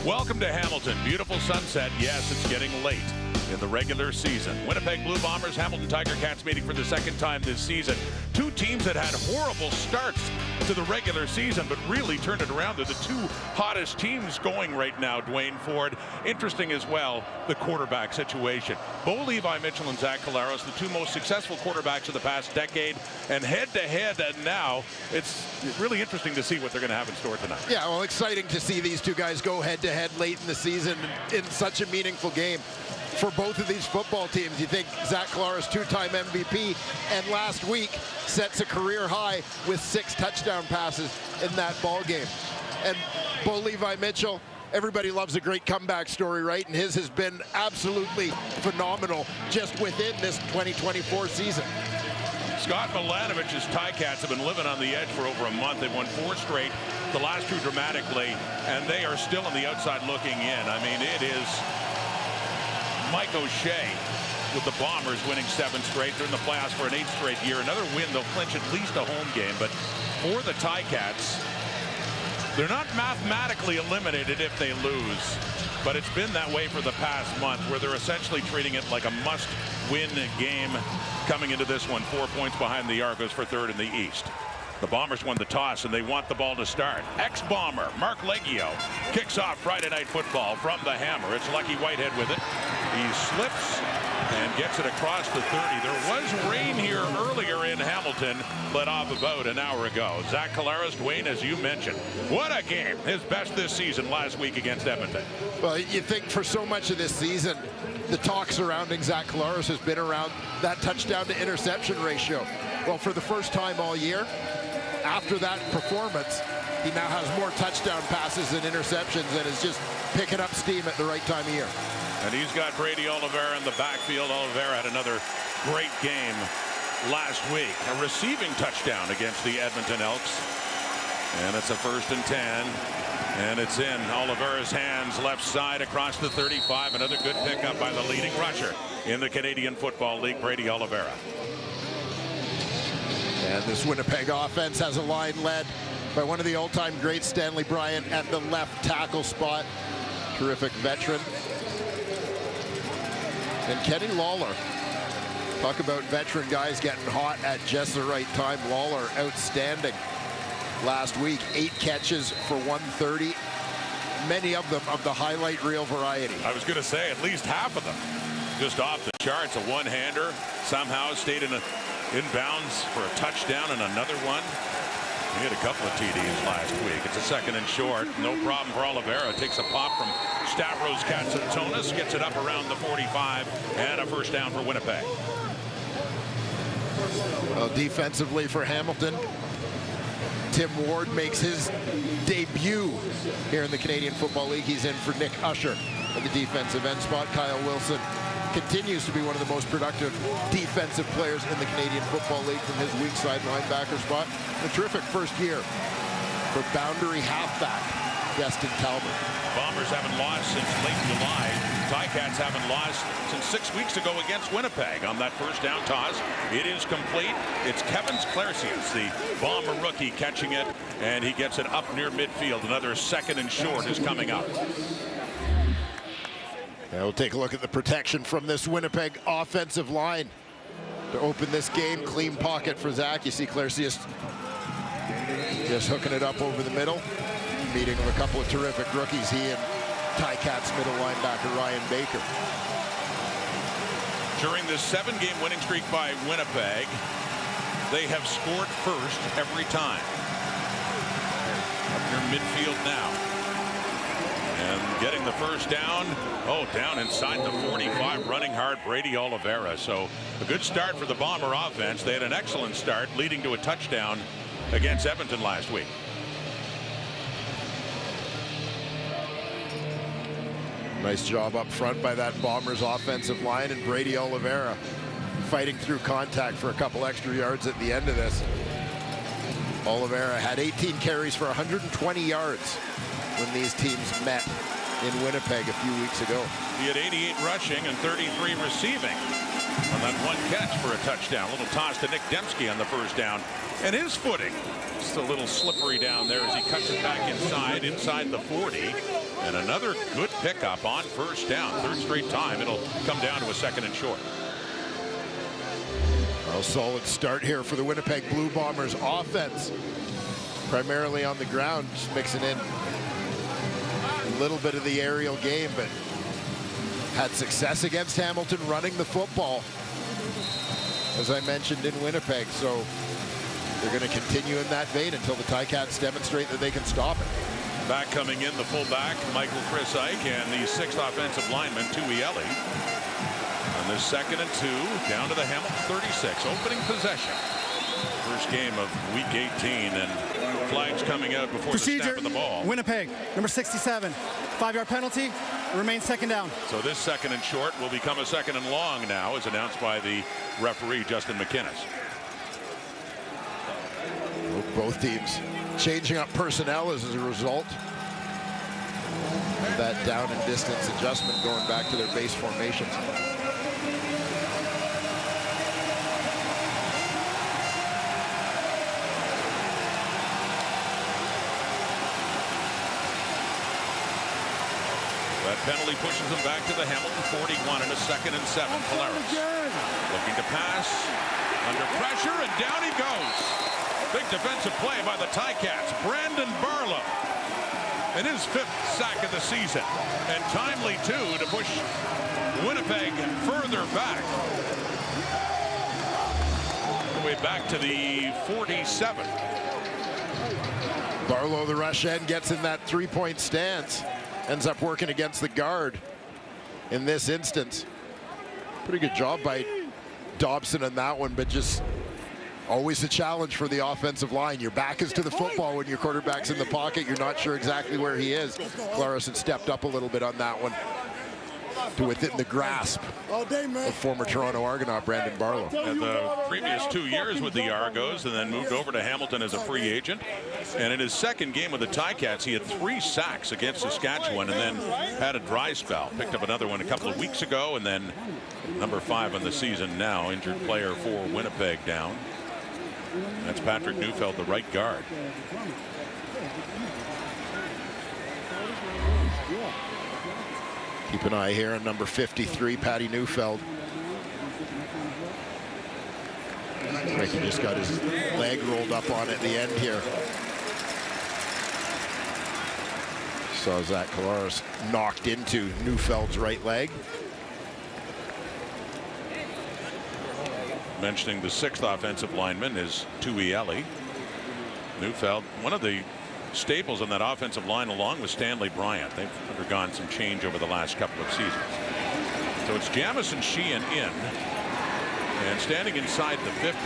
Welcome to Hamilton. Beautiful sunset. Yes, it's getting late in the regular season. Winnipeg Blue Bombers, Hamilton Tiger Cats meeting for the second time this season. Two teams that had horrible starts to the regular season, but really turned it around. They're the two hottest teams going right now, Dwayne Ford. Interesting as well, the quarterback situation. Bo Levi Mitchell and Zach Collaros, the two most successful quarterbacks of the past decade, and head-to-head now, it's really interesting to see what they're going to have in store tonight. Yeah, well, exciting to see these two guys go head-to-head late in the season in such a meaningful game. For both of these football teams, you think Zach Collaros, two-time MVP, and last week sets a career high with 6 touchdown passes in that ball game. And Bo Levi Mitchell, everybody loves a great comeback story, right? And his has been absolutely phenomenal just within this 2024 season. Scott Milanovich's Ticats have been living on the edge for over a month. They've won 4 straight, the last 2 dramatically, and they are still on the outside looking in. I mean, it is Mike O'Shea with the Bombers winning 7 straight. They're in the playoffs for an 8th straight year. Another win, they'll clinch at least a home game. But for the Ticats, they're not mathematically eliminated if they lose. But it's been that way for the past month, where they're essentially treating it like a must-win game coming into this one. 4 points behind the Argos for 3rd in the East. The Bombers won the toss, and they want the ball to start. Ex-Bomber Mark Leggio kicks off Friday Night Football from the hammer. It's Lucky Whitehead with it. He slips and gets it across the 30. There was rain here earlier in Hamilton, let off about an hour ago. Zach Collaros, Dwayne, as you mentioned, what a game. His best this season last week against Edmonton. Well, you think for so much of this season, the talk surrounding Zach Collaros has been around that touchdown to interception ratio. Well, for the first time all year, after that performance, he now has more touchdown passes than interceptions and is just picking up steam at the right time of year. And he's got Brady Oliveira in the backfield. Oliveira had another great game last week. A receiving touchdown against the Edmonton Elks. And it's a 1st and 10. And it's in Oliveira's hands, left side across the 35. Another good pickup by the leading rusher in the Canadian Football League, Brady Oliveira. And this Winnipeg offense has a line led by one of the all-time greats, Stanley Bryant, at the left tackle spot. Terrific veteran. And Kenny Lawler. Talk about veteran guys getting hot at just the right time. Lawler outstanding last week. 8 catches for 130. Many of them of the highlight reel variety. I was going to say at least half of them just off the charts. A one-hander somehow stayed inbounds for a touchdown and another one. He had a couple of TDs last week. It's a 2nd and short. No problem for Oliveira. Takes a pop from Stavros Katsantonis. Gets it up around the 45. And a 1st down for Winnipeg. Well, defensively for Hamilton, Tim Ward makes his debut here in the Canadian Football League. He's in for Nick Usher at the defensive end spot. Kyle Wilson continues to be one of the most productive defensive players in the Canadian Football League from his weak side linebacker spot. A terrific first year for boundary halfback Destin Talbot. Bombers haven't lost since late July. Ticats haven't lost since 6 weeks ago against Winnipeg. On that 1st down toss, it is complete. It's Kevin Sklercius, the Bomber rookie, catching it, and he gets it up near midfield. Another 2nd and short is coming up. Now we'll take a look at the protection from this Winnipeg offensive line to open this game. Clean pocket for Zach. You see Sklercius just hooking it up over the middle. Meeting of a couple of terrific rookies. He and Ticats middle linebacker Ryan Baker. During this 7-game winning streak by Winnipeg, they have scored first every time. Up near midfield now. And getting the 1st down. Oh, down inside the 45, running hard, Brady Oliveira. So a good start for the Bomber offense. They had an excellent start, leading to a touchdown against Edmonton last week. Nice job up front by that Bombers offensive line, and Brady Oliveira fighting through contact for a couple extra yards at the end of this. Oliveira had 18 carries for 120 yards when these teams met in Winnipeg a few weeks ago. He had 88 rushing and 33 receiving on that one catch for a touchdown. A little toss to Nick Dembski on the 1st down. And his footing It's a little slippery down there as he cuts it back inside the 40. And another good pickup on first down. Third straight time. It'll come down to a second and short. A solid start here for the Winnipeg Blue Bombers offense. Primarily on the ground, just mixing in a little bit of the aerial game, but had success against Hamilton running the football, as I mentioned, in Winnipeg. So they're going to continue in that vein until the Ticats demonstrate that they can stop it. Back coming in, the fullback, Michael Chris Ike, and the sixth offensive lineman, Tui Eli. And the 2nd and 2, down to the Hamilton 36, opening possession. First game of week 18, and flags coming out before Procedure, the snap of the ball. Winnipeg, number 67, 5-yard penalty, remains second down. So this 2nd and short will become a 2nd and long now, as announced by the referee, Justin McInnes. Both teams changing up personnel as a result. That down and distance adjustment going back to their base formations. That penalty pushes them back to the Hamilton 41 and a 2nd and 7. Polaris looking to pass, under pressure, and down he goes. Big defensive play by the Ticats. Brandon Barlow, and his 5th sack of the season, and timely too to push Winnipeg further back. All the way back to the 47. Barlow, the rush end, gets in that 3-point stance. Ends up working against the guard in this instance. Pretty good job by Dobson on that one, but just always a challenge for the offensive line. Your back is to the football when your quarterback's in the pocket. You're not sure exactly where he is. Claris had stepped up a little bit on that one to within the grasp of former Toronto Argonaut Brandon Barlow. And the previous 2 years with the Argos, and then moved over to Hamilton as a free agent. And in his 2nd game with the Ticats, he had 3 sacks against Saskatchewan, and then had a dry spell. Picked up another one a couple of weeks ago, and then number 5 on the season now, injured player for Winnipeg down. That's Patrick Neufeld, the right guard. Keep an eye here on number 53, Patty Neufeld. I think he just got his leg rolled up on at the end here. Saw Zach Claris knocked into Neufeld's right leg. Mentioning the 6th offensive lineman is Tui Eli. Neufeld, one of the staples on that offensive line, along with Stanley Bryant. They've undergone some change over the last couple of seasons. So it's Jamison Sheehan in, and standing inside the 50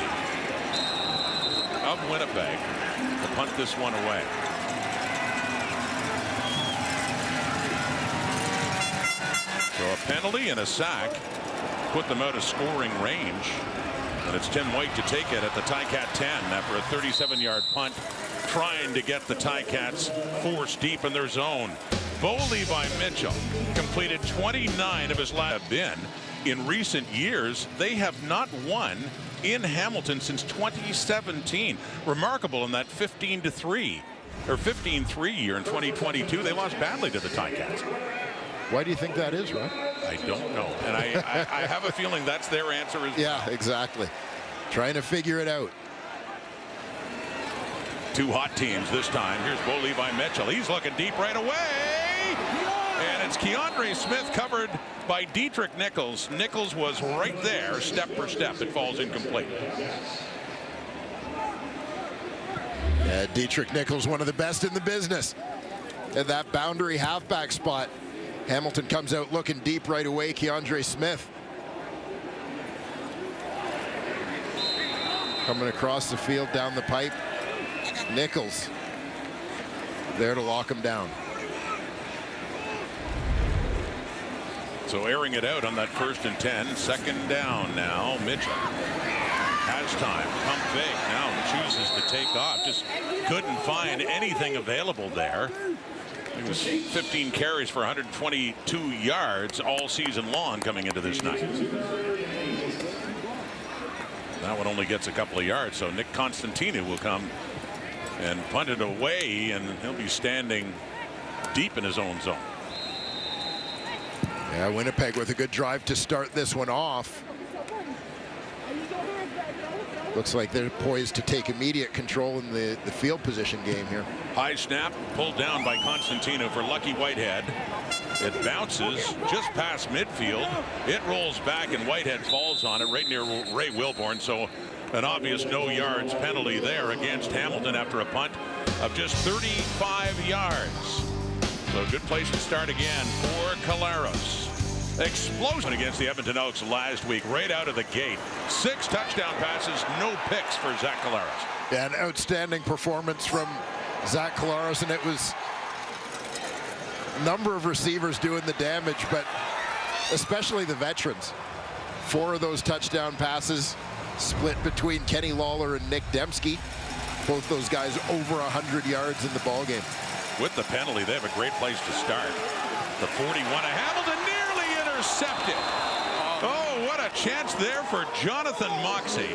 of Winnipeg to punt this one away. So a penalty and a sack put them out of scoring range. And it's Tim White to take it at the Ticat 10 after a 37-yard punt, trying to get the Ticats forced deep in their zone. Bo Levi Mitchell completed 29 of his last. Been in recent years, they have not won in Hamilton since 2017. Remarkable in that 15-3 or 15-3 year in 2022. They lost badly to the Ticats. Why do you think that is, Ron? I don't know, and I have a feeling that's their answer as well. Yeah, exactly. Trying to figure it out. 2 hot teams this time. Here's Bo Levi Mitchell. He's looking deep right away. And it's Keandre Smith covered by Dietrich Nichols. Nichols was right there, step for step. It falls incomplete. Yeah, Dietrich Nichols, one of the best in the business. At that boundary halfback spot. Hamilton comes out looking deep right away. Keandre Smith coming across the field down the pipe. Nichols there to lock him down. So airing it out on that 1st and 10. 2nd down now. Mitchell has time. Pump fake now. Chooses to take off. Just couldn't find anything available there. It was 15 carries for 122 yards all season long coming into this night. That one only gets a couple of yards, so Nick Constantino will come and punted away, and he'll be standing deep in his own zone. Yeah, Winnipeg with a good drive to start this one off. Looks like they're poised to take immediate control in the field position game here. High snap pulled down by Constantino for Lucky Whitehead. It bounces just past midfield. It rolls back and Whitehead falls on it right near Ray Wilborn. So an obvious no yards penalty there against Hamilton after a punt of just 35 yards. So a good place to start again for Collaros. Explosion against the Edmonton Elks last week, right out of the gate. 6 touchdown passes, no picks for Zach Collaros. Yeah, an outstanding performance from Zach Collaros, and it was a number of receivers doing the damage, but especially the veterans. 4 of those touchdown passes split between Kenny Lawler and Nick Dembski. Both those guys over 100 yards in the ballgame. With the penalty, they have a great place to start. The 41 of Hamilton nearly intercepted. Oh, what a chance there for Jonathan Moxey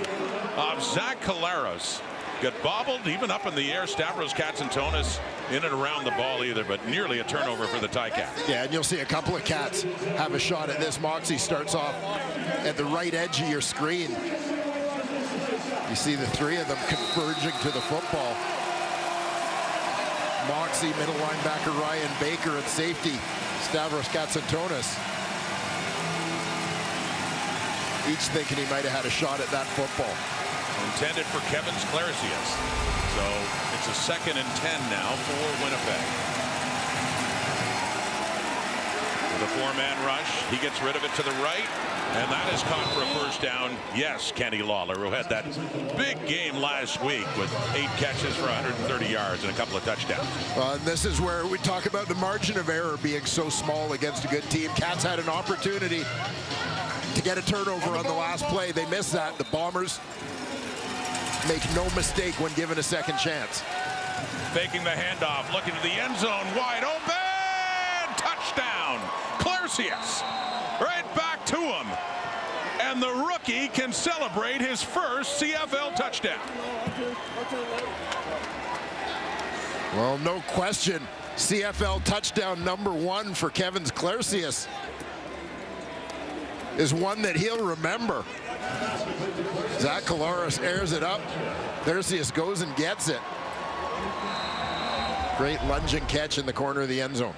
of Zach Collaros. Got bobbled even up in the air. Stavros Katsantonis in and around the ball either, but nearly a turnover for the Ticats. Yeah, and you'll see a couple of Cats have a shot at this. Moxey starts off at the right edge of your screen. You see the 3 of them converging to the football. Moxey, middle linebacker Ryan Baker at safety, Stavros Katsantonis. Each thinking he might have had a shot at that football. Intended for Kevin Claricius. So it's a 2nd and 10 now for Winnipeg. With a 4-man rush, he gets rid of it to the right, and that is caught for a first down. Yes, Kenny Lawler, who had that big game last week with 8 catches for 130 yards and a couple of touchdowns. And this is where we talk about the margin of error being so small against a good team. Cats had an opportunity to get a turnover on the last play. They missed that. The Bombers make no mistake when given a second chance. Faking the handoff, looking to the end zone, wide open, touchdown, Claricius, right back to him, and the rookie can celebrate his first CFL touchdown. Well, no question, CFL touchdown number 1 for Kevin Claricius is one that he'll remember. Zach Collaros airs it up. Claricius goes and gets it. Great lunging catch in the corner of the end zone.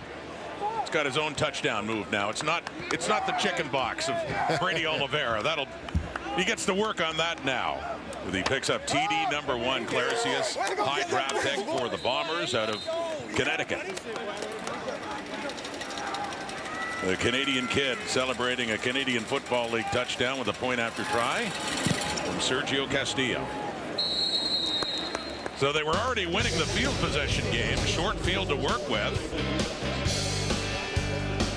He's got his own touchdown move now. It's not the chicken box of Brady Oliveira. He gets to work on that now. He picks up TD number 1, Claricius, high draft pick for the Bombers out of Connecticut. The Canadian kid celebrating a Canadian Football League touchdown with a point after try from Sergio Castillo. So they were already winning the field possession game. Short field to work with.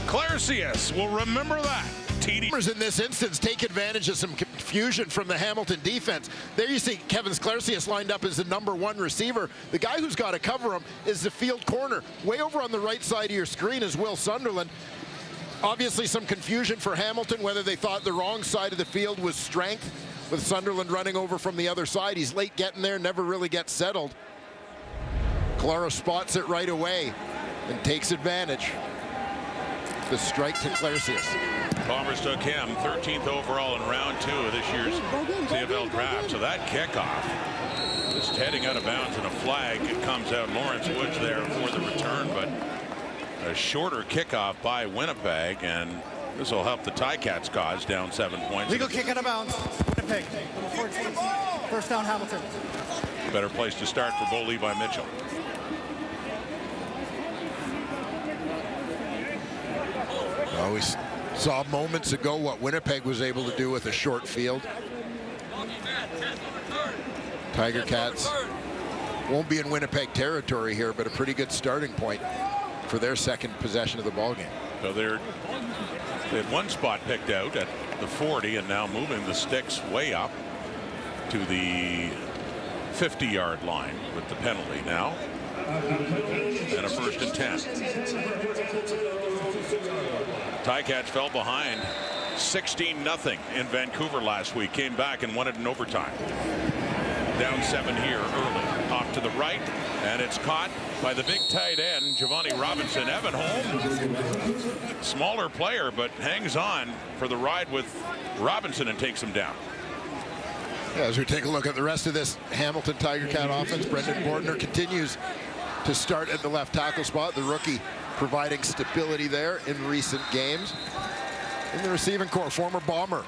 Claricius will remember that. TD in this instance take advantage of some confusion from the Hamilton defense. There you see Kevin Claricius lined up as the number 1 receiver. The guy who's got to cover him is the field corner. Way over on the right side of your screen is Will Sunderland. Obviously some confusion for Hamilton, whether they thought the wrong side of the field was strength, with Sunderland running over from the other side. He's late getting there, never really gets settled. Collaros spots it right away and takes advantage. The strike to Claricius. Bombers took him 13th overall in round 2 of this year's CFL draft. So that kickoff just heading out of bounds and a flag. It comes out. Lawrence Woods there for the return, but a shorter kickoff by Winnipeg, and this will help the Ticats cause down 7 points. Legal kick out of bounds. Winnipeg. 14. First down, Hamilton. Better place to start for Bo Levi Mitchell. Well, we saw moments ago what Winnipeg was able to do with a short field. Tiger Cats won't be in Winnipeg territory here, but a pretty good starting point for their second possession of the ballgame. So they had one spot picked out at the 40, and now moving the sticks way up to the 50-yard line with the penalty now. And a 1st and 10. Ticats fell behind 16-0 in Vancouver last week. Came back and won it in overtime. Down 7 here early. Off left to the right, and it's caught by the big tight end, Giovanni Robinson. Evan Holm, smaller player, but hangs on for the ride with Robinson and takes him down. Yeah, as we take a look at the rest of this Hamilton Tiger Cat offense, Brendan Bordner continues to start at the left tackle spot. The rookie providing stability there in recent games. In the receiving corps, former Bomber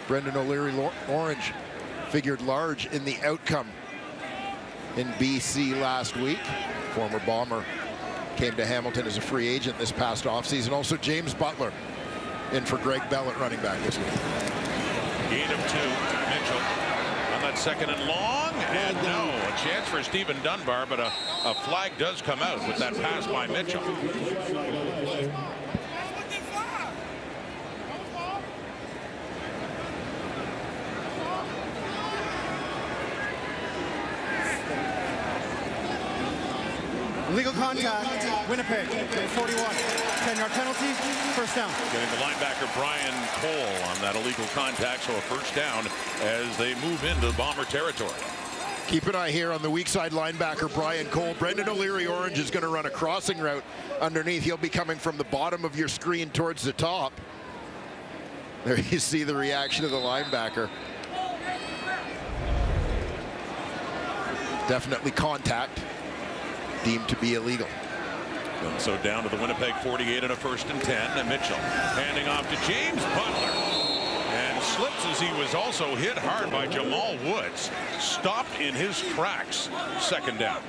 Brendan O'Leary-Orange figured large in the outcome in BC last week. Former Bomber came to Hamilton as a free agent this past offseason. Also James Butler in for Greg Bell at running back this week. Gain of 2, Mitchell on that second and long, and no, a chance for Stephen Dunbar, but a flag does come out with that pass by Mitchell. Illegal contact, Winnipeg, 41. 10-yard penalty, first down. Getting the linebacker Brian Cole on that illegal contact, so a first down as they move into Bomber territory. Keep an eye here on the weak side linebacker Brian Cole. Brendan O'Leary-Orange is going to run a crossing route underneath. He'll be coming from the bottom of your screen towards the top. There you see the reaction of the linebacker. Definitely contact. Deemed to be illegal. And so down to the Winnipeg 48 and a 1st and 10. And Mitchell handing off to James Butler. And slips as he was also hit hard by Jamal Woods. Stopped in his tracks. Second down.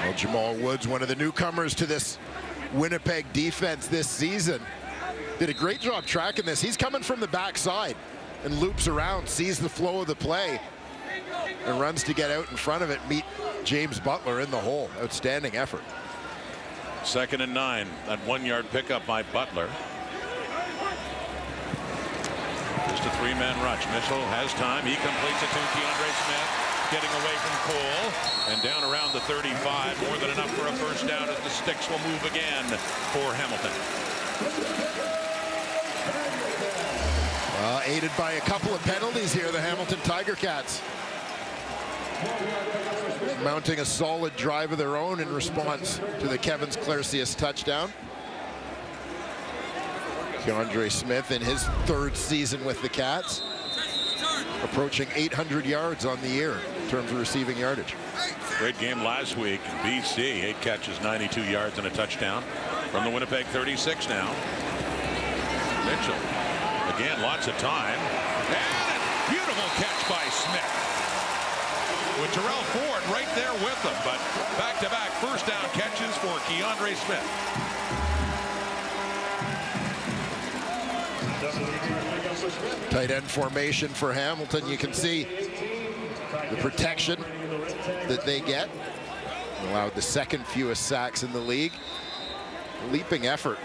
Well, Jamal Woods, one of the newcomers to this Winnipeg defense this season, did a great job tracking this. He's coming from the backside and loops around, sees the flow of the play, and runs to get out in front of it, meet James Butler in the hole. Outstanding effort. 2nd and 9. That 1-yard pickup by Butler. Just a 3-man rush. Mitchell has time. He completes it to Keandre Smith. Getting away from Cole. And down around the 35. More than enough for a first down as the sticks will move again for Hamilton. Aided by a couple of penalties here, the Hamilton Tiger Cats mounting a solid drive of their own in response to the Kevin Clarcius touchdown. Keandre Smith in his 3rd season with the Cats, approaching 800 yards on the year in terms of receiving yardage. Great game last week in BC. 8 catches, 92 yards and a touchdown from the Winnipeg 36 now. Mitchell, again, lots of time. And a beautiful catch by Smith. With Terrell Ford right there with them, but back-to-back first down catches for Keandre Smith. Tight end formation for Hamilton. You can see the protection that they get. Allowed the 2nd fewest sacks in the league. Leaping effort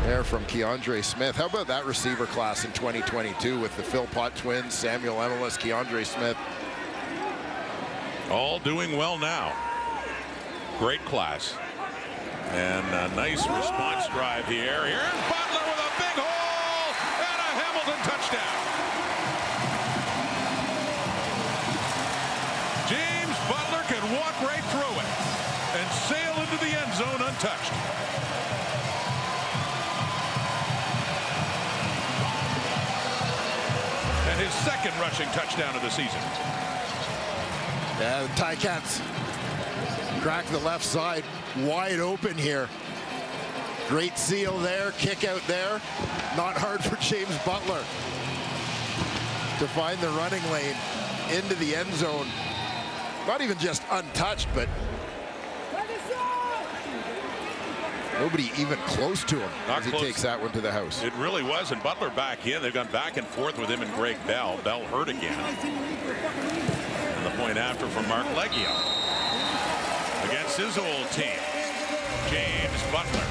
there from Keandre Smith. How about that receiver class in 2022 with the Philpott twins, Samuel Emelis, Keandre Smith. All doing well now. Great class. And a nice response drive here. Here's Butler with a big hole and a Hamilton touchdown. James Butler can walk right through it and sail into the end zone untouched. And his 2nd rushing touchdown of the season. Yeah, the Ticats crack the left side wide open here. Great seal there, kick out there. Not hard for James Butler to find the running lane into the end zone. Not even just untouched, but nobody even close to him as he takes that one to the house. It really was, and Butler back in. They've gone back and forth with him and Greg Bell. Bell hurt again. And the point after from Mark Leggio against his old team. James Butler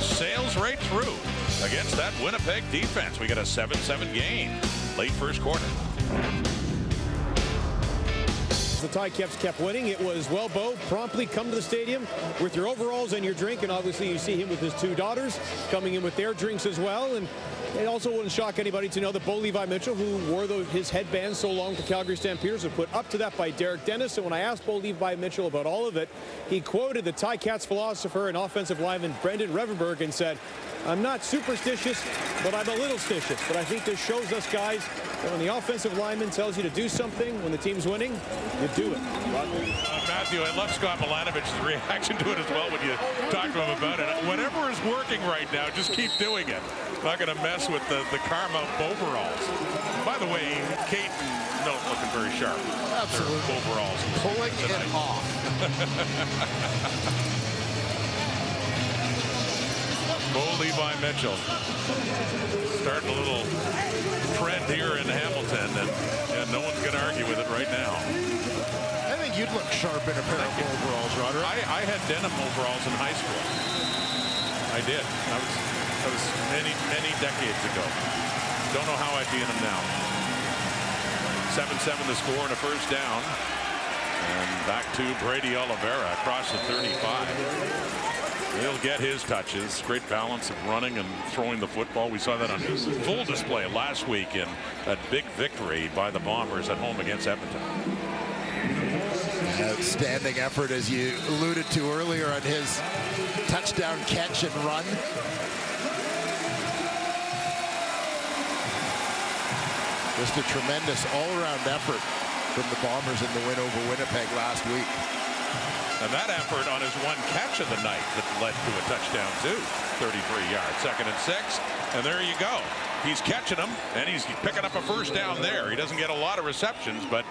sails right through against that Winnipeg defense. We got a 7-7 game late first quarter. The Ticats kept winning. It was, well, Bo, promptly come to the stadium with your overalls and your drink, and obviously you see him with his 2 daughters coming in with their drinks as well, and It also wouldn't shock anybody to know that Bo Levi Mitchell, who wore his headband so long for Calgary Stampeders, was put up to that by Derek Dennis. And when I asked Bo Levi Mitchell about all of it, he quoted the Ticats philosopher and offensive lineman Brendan Revenberg and said, "I'm not superstitious, but I'm a little stitious." But I think this shows us, guys, that when the offensive lineman tells you to do something, when the team's winning, you do it. Matthew, I love Scott Milanovich's reaction to it as well when you talk to him about it. Whatever is working right now, just keep doing it. Not going to mess with the Karma overalls. By the way, Kate and Note looking very sharp. Absolutely. Their overalls. Pulling it off. Bo Levi Mitchell starting a little trend here in Hamilton, and no one's going to argue with it right now. I think you'd look sharp in a pair of overalls, Roderick. I had denim overalls in high school. I did. That was many decades ago. Don't know how I'd be in them now. 7-7 the score and a first down. And back to Brady Oliveira across the 35. He'll get his touches. Great balance of running and throwing the football. We saw that on full display last week in that big victory by the Bombers at home against Edmonton. Outstanding effort, as you alluded to earlier, on his touchdown catch and run. Just a tremendous all-around effort from the Bombers in the win over Winnipeg last week. And that effort on his one catch of the night that led to a touchdown too. 33 yards, 2nd and 6. And there you go. He's catching them, and he's picking up a first down there. He doesn't get a lot of receptions, but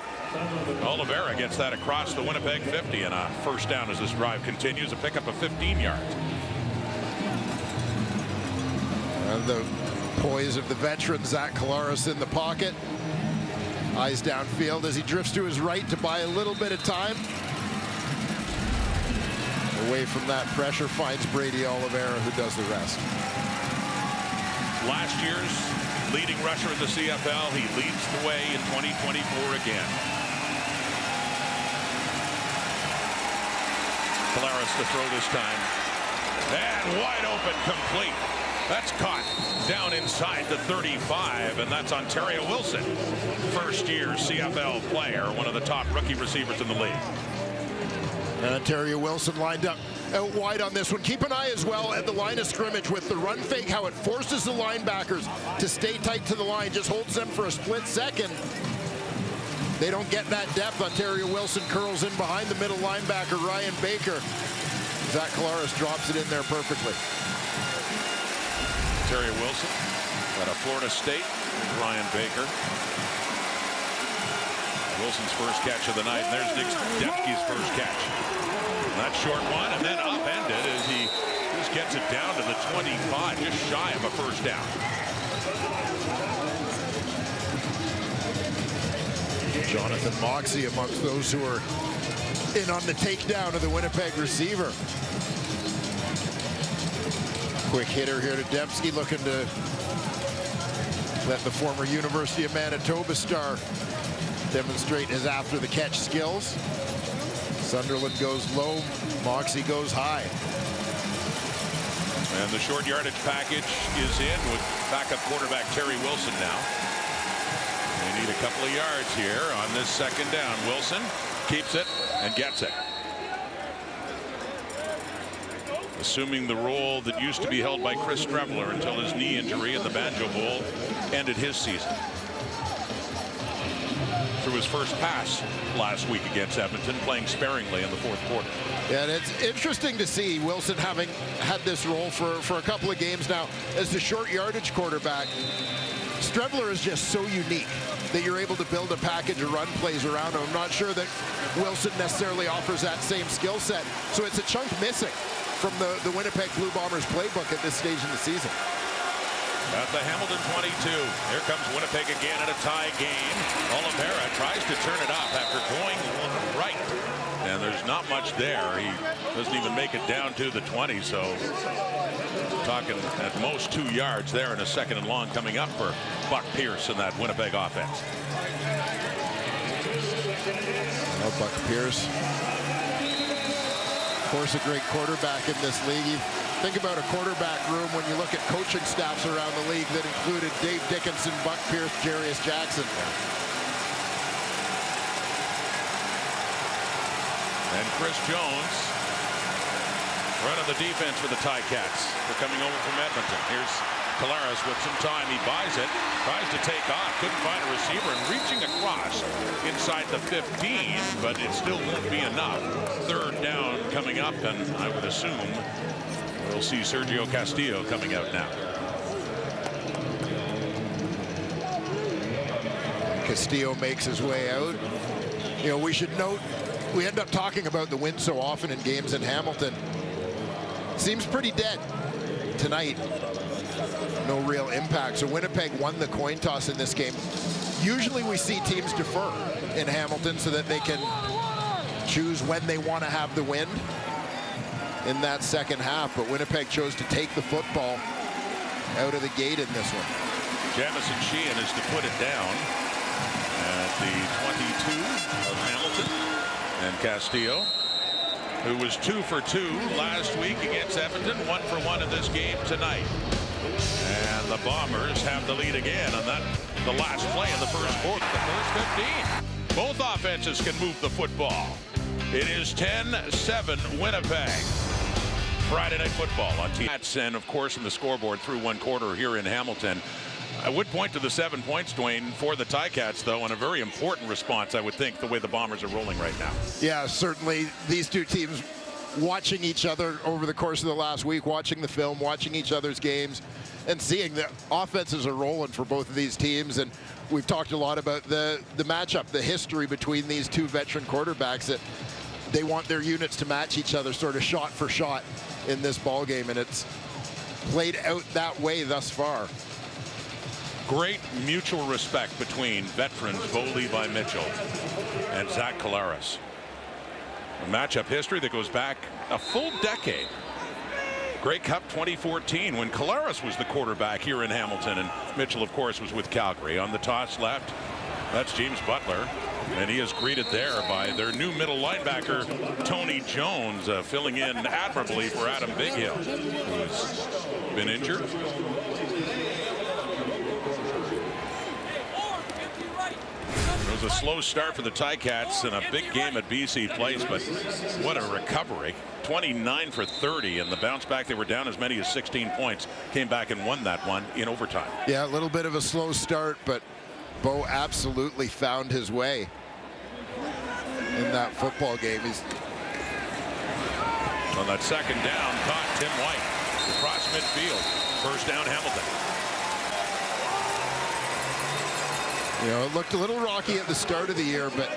Oliveira gets that across the Winnipeg 50, and a first down as this drive continues, a pickup of 15 yards. And the poise of the veteran Zach Collaros in the pocket. Eyes downfield as he drifts to his right to buy a little bit of time. Away from that pressure, finds Brady Oliveira, who does the rest. Last year's leading rusher in the CFL. He leads the way in 2024 again. Collaros to throw this time. And wide open, complete. That's caught down inside the 35, and that's Ontario Wilson. First-year CFL player, one of the top rookie receivers in the league. And Ontario Wilson lined up out wide on this one. Keep an eye as well at the line of scrimmage with the run fake, how it forces the linebackers to stay tight to the line, just holds them for a split second. They don't get that depth. Ontario Wilson curls in behind the middle linebacker, Ryan Baker. Zach Collaros drops it in there perfectly. Ontario Wilson out of Florida State, Ryan Baker. Wilson's first catch of the night, and there's Nick Dembski's first catch. And that short one, and then upended as he just gets it down to the 25, just shy of a first down. Jonathan Moxey amongst those who are in on the takedown of the Winnipeg receiver. Quick hitter here to Dembski, looking to let the former University of Manitoba star demonstrate his after-the-catch skills. Sunderland goes low, Moxey goes high. And the short yardage package is in with backup quarterback Terry Wilson now. They need a couple of yards here on this second down. Wilson keeps it and gets it. Assuming the role that used to be held by Chris Streveler until his knee injury in the Banjo Bowl ended his season. Through his first pass last week against Edmonton, playing sparingly in the fourth quarter. Yeah, and it's interesting to see Wilson having had this role for a couple of games now as the short yardage quarterback. Streveler is just so unique that you're able to build a package of run plays around him. I'm not sure that Wilson necessarily offers that same skill set. So it's a chunk missing from the Winnipeg Blue Bombers playbook at this stage in the season. At the Hamilton 22, here comes Winnipeg again in a tie game. Oliveira tries to turn it up after going right. And there's not much there. He doesn't even make it down to the 20, so talking at most 2 yards there in a second and long coming up for Buck Pierce and that Winnipeg offense. Well, Buck Pierce, of course, a great quarterback in this league. Think about a quarterback room when you look at coaching staffs around the league that included Dave Dickinson, Buck Pierce, Jarius Jackson. And Chris Jones running the defense for the Ticats. They're coming over from Edmonton. Here's Collaros with some time. He buys it, tries to take off, couldn't find a receiver, and reaching across inside the 15, but it still won't be enough. Third down coming up, and I would assume we'll see Sergio Castillo coming out now. Castillo makes his way out. You know, we should note, we end up talking about the win so often in games in Hamilton. Seems pretty dead tonight. No real impact. So Winnipeg won the coin toss in this game. Usually we see teams defer in Hamilton so that they can choose when they want to have the wind in that second half. But Winnipeg chose to take the football out of the gate in this one. Jamison Sheehan is to put it down at the 22 of Hamilton. And Castillo, who was 2 for 2 last week against Edmonton, 1 for 1 in this game tonight. And the Bombers have the lead again on that, the last play in the first quarter, the first 15. Both offenses can move the football. It is 10-7 Winnipeg. Friday Night Football on TNT. And of course in the scoreboard through one quarter here in Hamilton. I would point to the 7 points, Dwayne, for the Ticats, though, and a very important response, I would think, the way the Bombers are rolling right now. Yeah, certainly these two teams watching each other over the course of the last week, watching the film, watching each other's games, and seeing the offenses are rolling for both of these teams. And we've talked a lot about the matchup, the history between these two veteran quarterbacks, that they want their units to match each other sort of shot for shot in this ball game, and it's played out that way thus far. Great mutual respect between veterans Bo Levi Mitchell and Zach Collaros. A matchup history that goes back a full decade. Grey Cup 2014 when Collaros was the quarterback here in Hamilton, and Mitchell, of course, was with Calgary. On the toss left, that's James Butler, and he is greeted there by their new middle linebacker, Tony Jones, filling in admirably for Adam Bighill, who's been injured. It was a slow start for the Ticats and a big game at BC Place, but what a recovery. 29 for 30, and the bounce back, they were down as many as 16 points, came back and won that one in overtime. Yeah, a little bit of a slow start, but Bo absolutely found his way in that football game. He's on that second down, caught Tim White across midfield. First down, Hamilton. You know, it looked a little rocky at the start of the year, but,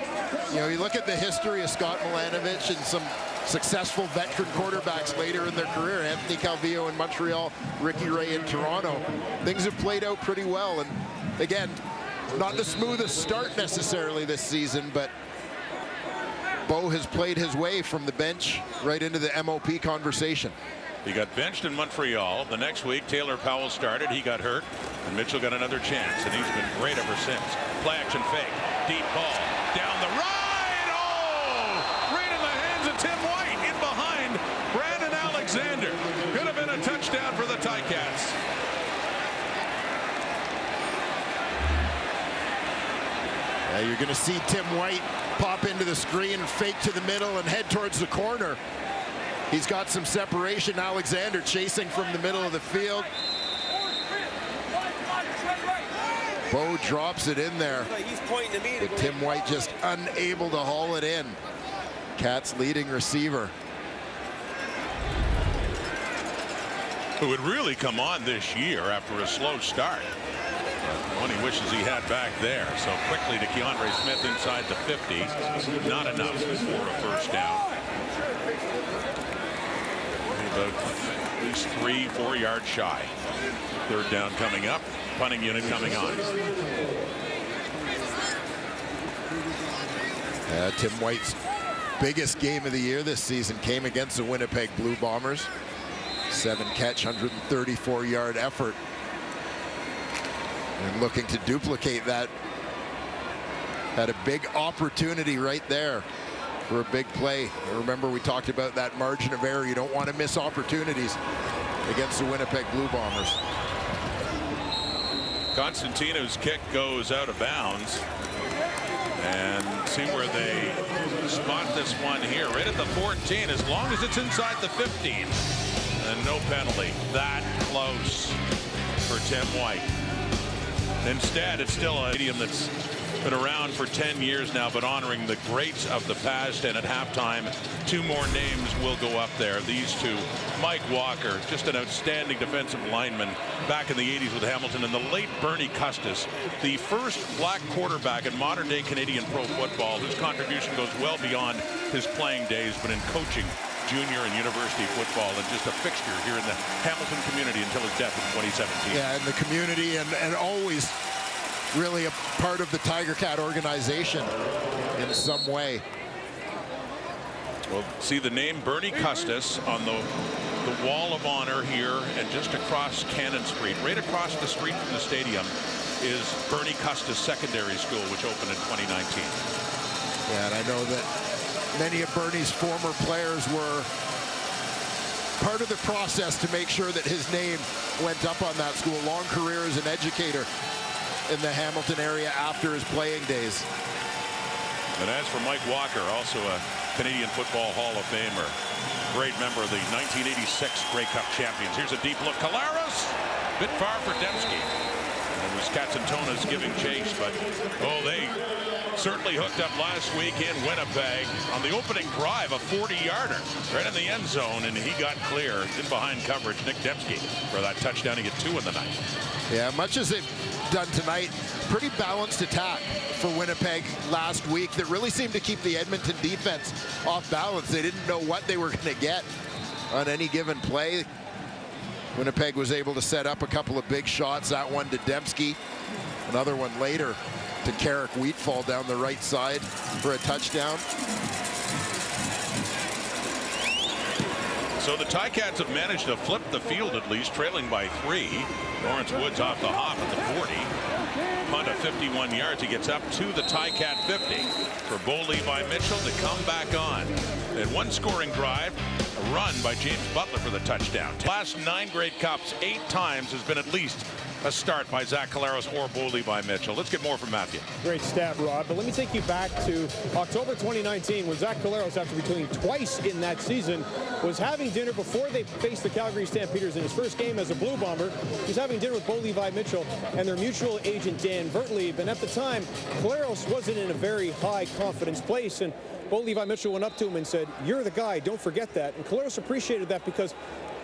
you know, you look at the history of Scott Milanovich and some successful veteran quarterbacks later in their career, Anthony Calvillo in Montreal, Ricky Ray in Toronto. Things have played out pretty well, and again, not the smoothest start necessarily this season, but Bo has played his way from the bench right into the MOP conversation. He got benched in Montreal. The next week, Taylor Powell started. He got hurt, and Mitchell got another chance, and he's been great ever since. Play action fake, deep ball, down the right. Oh! Right in the hands of Tim White, in behind Brandon Alexander. Could have been a touchdown for the Ticats. Yeah, you're going to see Tim White pop into the screen, fake to the middle, and head towards the corner. He's got some separation. Alexander chasing from the middle of the field. Bo drops it in there. But Tim White just unable to haul it in. Cats leading receiver. Who would really come on this year after a slow start. One he wishes he had back there. So quickly to Keandre Smith inside the 50. Not enough for a first down. About at least 3-4 yards shy. Third down coming up. Punting unit coming on. Tim White's biggest game of the year this season came against the Winnipeg Blue Bombers. 7-catch, 134-yard effort. And looking to duplicate that. Had a big opportunity right there for a big play. Remember, we talked about that margin of error. You don't want to miss opportunities against the Winnipeg Blue Bombers. Constantino's kick goes out of bounds. And see where they spot this one here, right at the 14, as long as it's inside the 15. And no penalty. That close for Tim White. Instead, it's still a stadium that's been around for 10 years now, but honoring the greats of the past. And at halftime, two more names will go up there. These two, Mike Walker, just an outstanding defensive lineman back in the 80s with Hamilton, and the late Bernie Custis, the first black quarterback in modern day Canadian pro football, whose contribution goes well beyond his playing days, but in coaching junior and university football, and just a fixture here in the Hamilton community until his death in 2017. Yeah, in the community, and always really a part of the Tiger Cat organization in some way. We'll see the name Bernie Custis on the wall of honor here, and just across Cannon Street, right across the street from the stadium, is Bernie Custis Secondary School, which opened in 2019. Yeah, and I know that many of Bernie's former players were part of the process to make sure that his name went up on that school. Long career as an educator in the Hamilton area after his playing days. And as for Mike Walker, also a Canadian Football Hall of Famer, great member of the 1986 Grey Cup champions. Here's a deep look. Collaros, bit far for Dembski. And it was Katsantonis giving chase, but they certainly hooked up last week in Winnipeg on the opening drive, a 40-yarder right in the end zone, and he got clear in behind coverage. Nick Dembski for that touchdown. He get 2 in the night. Yeah, much as they've done tonight, pretty balanced attack for Winnipeg last week that really seemed to keep the Edmonton defense off balance. They didn't know what they were going to get on any given play. Winnipeg was able to set up a couple of big shots. That one to Dembski, another one later to Carrick Wheatfall down the right side for a touchdown. So the Ticats have managed to flip the field, at least trailing by 3. Lawrence Woods off the hop at the 40. Punt of 51 yards. He gets up to the Ticat 50 for Bo Levi Mitchell to come back on. And one scoring drive, a run by James Butler for the touchdown. Last 9 Grey Cups, 8 times has been at least a start by Zach Collaros or Bo Levi Mitchell. Let's get more from Matthew. Great stat, Rod. But let me take you back to October 2019 when Zach Collaros, after returning twice in that season, was having dinner before they faced the Calgary Stampeders in his first game as a Blue Bomber. He's having dinner with Bo Levi Mitchell and their mutual agent Dan Vertlieb. And at the time, Collaros wasn't in a very high confidence place. And Bo Levi Mitchell went up to him and said, "You're the guy, don't forget that." And Collaros appreciated that because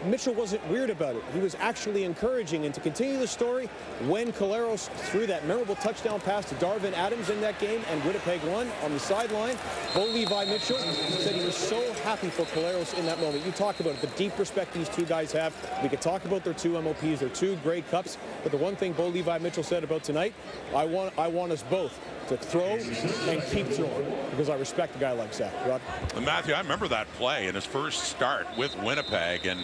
Mitchell wasn't weird about it. He was actually encouraging. And to continue the story, when Collaros threw that memorable touchdown pass to Darvin Adams in that game and Winnipeg won on the sideline, Bo Levi Mitchell said he was so happy for Collaros in that moment. You talk about it, the deep respect these two guys have. We could talk about their 2 MOPs, their 2 Grey Cups, but the one thing Bo Levi Mitchell said about tonight, I want us both to throw and keep throwing because I respect a guy like Zach. Rod? And Matthew, I remember that play in his first start with Winnipeg, and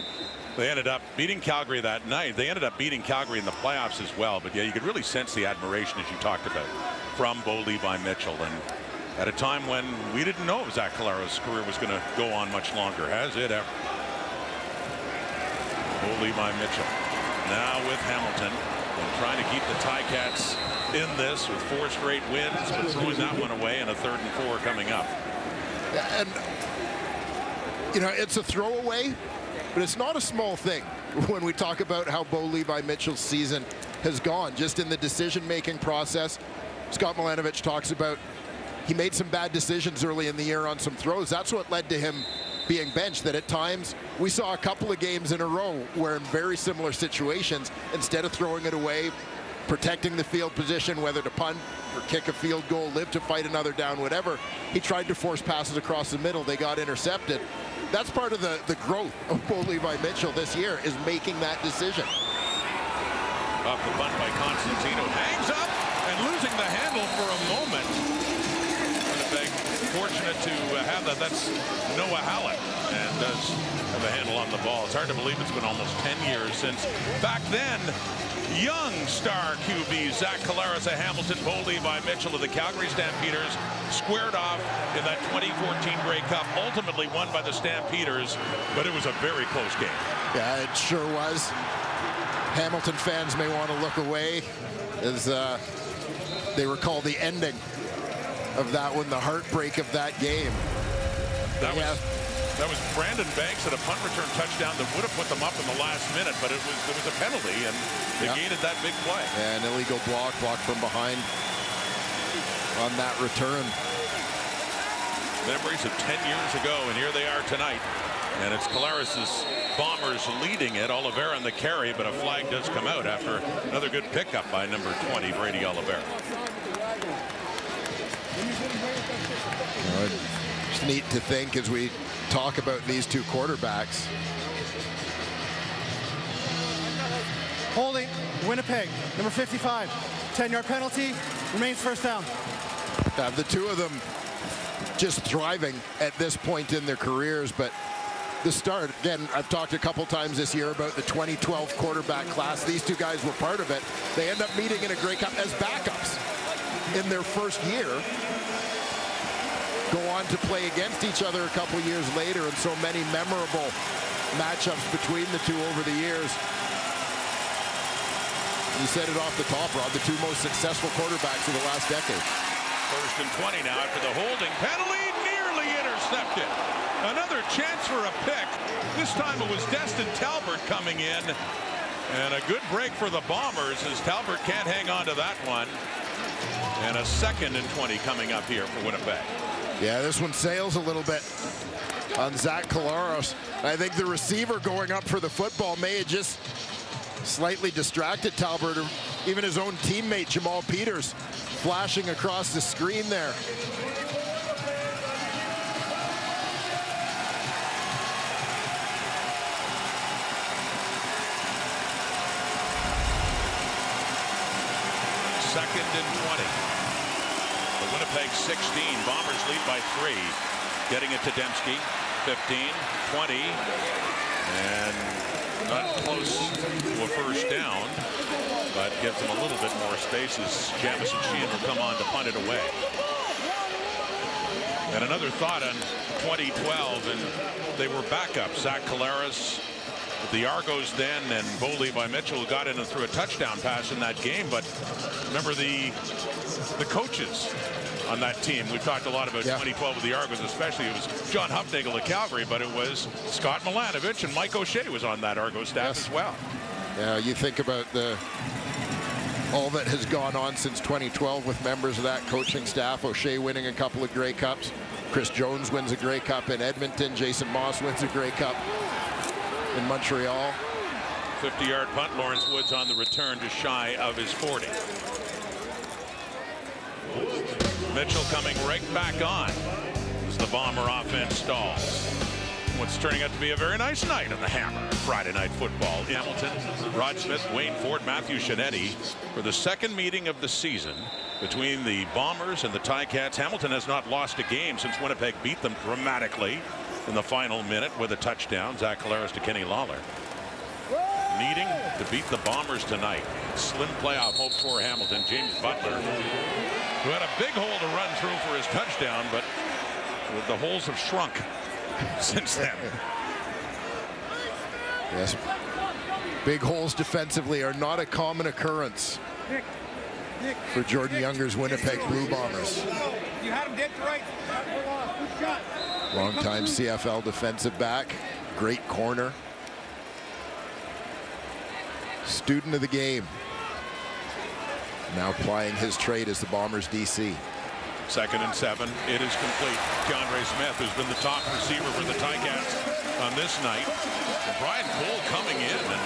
they ended up beating Calgary that night. They ended up beating Calgary in the playoffs as well. But yeah, you could really sense the admiration, as you talked about, from Bo Levi Mitchell. And at a time when we didn't know Zach Collaros' career was going to go on much longer. Has it ever? Bo Levi Mitchell now with Hamilton and trying to keep the Ticats in this with 4 straight wins, but throwing that one away and a 3rd and 4 coming up. And, you know, it's a throwaway, but it's not a small thing when we talk about how Bo Levi Mitchell's season has gone, just in the decision-making process. Scott Milanovic talks about he made some bad decisions early in the year on some throws. That's what led to him being benched. That at times we saw a couple of games in a row where in very similar situations, instead of throwing it away, protecting the field position, whether to punt or kick a field goal, live to fight another down, whatever, he tried to force passes across the middle. They got intercepted. That's part of the growth of Bo Levi Mitchell this year, is making that decision. Off the punt by Constantino, hangs up and losing the handle for a moment. Winnipeg fortunate fortunate to have that. That's Noah Hallett, and does have a handle on the ball. It's hard to believe it's been almost 10 years since back then. Young star QB Zach Collaros of Hamilton, Bo Levi Mitchell of the Calgary Stampeders squared off in that 2014 Grey Cup, ultimately won by the Stampeders, but it was a very close game. Yeah, it sure was. Hamilton fans may want to look away as they recall the ending of that one, the heartbreak of that game. That was Brandon Banks at a punt return touchdown that would have put them up in the last minute, but there was a penalty, and they gained that big play. And illegal block from behind on that return. Memories of 10 years ago, and here they are tonight. And it's Collaros' Bombers leading it. Oliveira in the carry, but a flag does come out after another good pickup by number 20, Brady Oliveira. It's neat to think as we talk about these two quarterbacks. Holding, Winnipeg, number 55. 10-yard penalty, remains first down. The two of them just thriving at this point in their careers, but the start, again, I've talked a couple times this year about the 2012 quarterback class. These two guys were part of it. They end up meeting in a Grey Cup as backups in their first year. Go on to play against each other a couple years later, and so many memorable matchups between the two over the years. You said it off the top, Rob, the two most successful quarterbacks of the last decade. First and 20 now after the holding penalty, nearly intercepted. Another chance for a pick. This time it was Destin Talbert coming in, and a good break for the Bombers as Talbert can't hang on to that one. And a 2nd and 20 coming up here for Winnipeg. Yeah, this one sails a little bit on Zach Collaros. I think the receiver going up for the football may have just slightly distracted Talbot, or even his own teammate Jamal Peters flashing across the screen there. Second and 20. The Winnipeg 16. Bombers lead by 3. Getting it to Dembski. 15, 20, and not close to a first down, but gives them a little bit more space as Jamison Sheehan will come on to punt it away. And another thought on 2012, and they were backups. Zach Collaros, the Argos then, and Bo Levi Mitchell got in and threw a touchdown pass in that game. But remember the coaches on that team. We've talked a lot about 2012 with the Argos, especially. It was John Hufnagel of Calgary, but it was Scott Milanovich, and Mike O'Shea was on that Argos staff as well. Yeah, you think about all that has gone on since 2012 with members of that coaching staff. O'Shea winning a couple of Grey Cups. Chris Jones wins a Grey Cup in Edmonton. Jason Moss wins a Grey Cup in Montreal. 50-yard punt. Lawrence Woods on the return, just shy of his 40. Mitchell coming right back on as the Bomber offense stalls. What's turning out to be a very nice night on the Hammer. Friday Night Football. Hamilton, Rod Smith, Wayne Ford, Matthew Shinetti for the second meeting of the season between the Bombers and the Ticats. Hamilton has not lost a game since Winnipeg beat them dramatically in the final minute with a touchdown. Zach Collaros to Kenny Lawler. Needing to beat the Bombers tonight. Slim playoff hope for Hamilton. James Butler, who had a big hole to run through for his touchdown, but the holes have shrunk since then. Yes, big holes defensively are not a common occurrence for Jordan Younger's Winnipeg Blue Bombers. You had him dead to right. Longtime CFL defensive back, great corner. Student of the game. Now plying his trade as the Bombers DC. 2nd and 7. It is complete. Keandre Smith, who's been the top receiver for the Ticats on this night. And Brian Cole coming in, and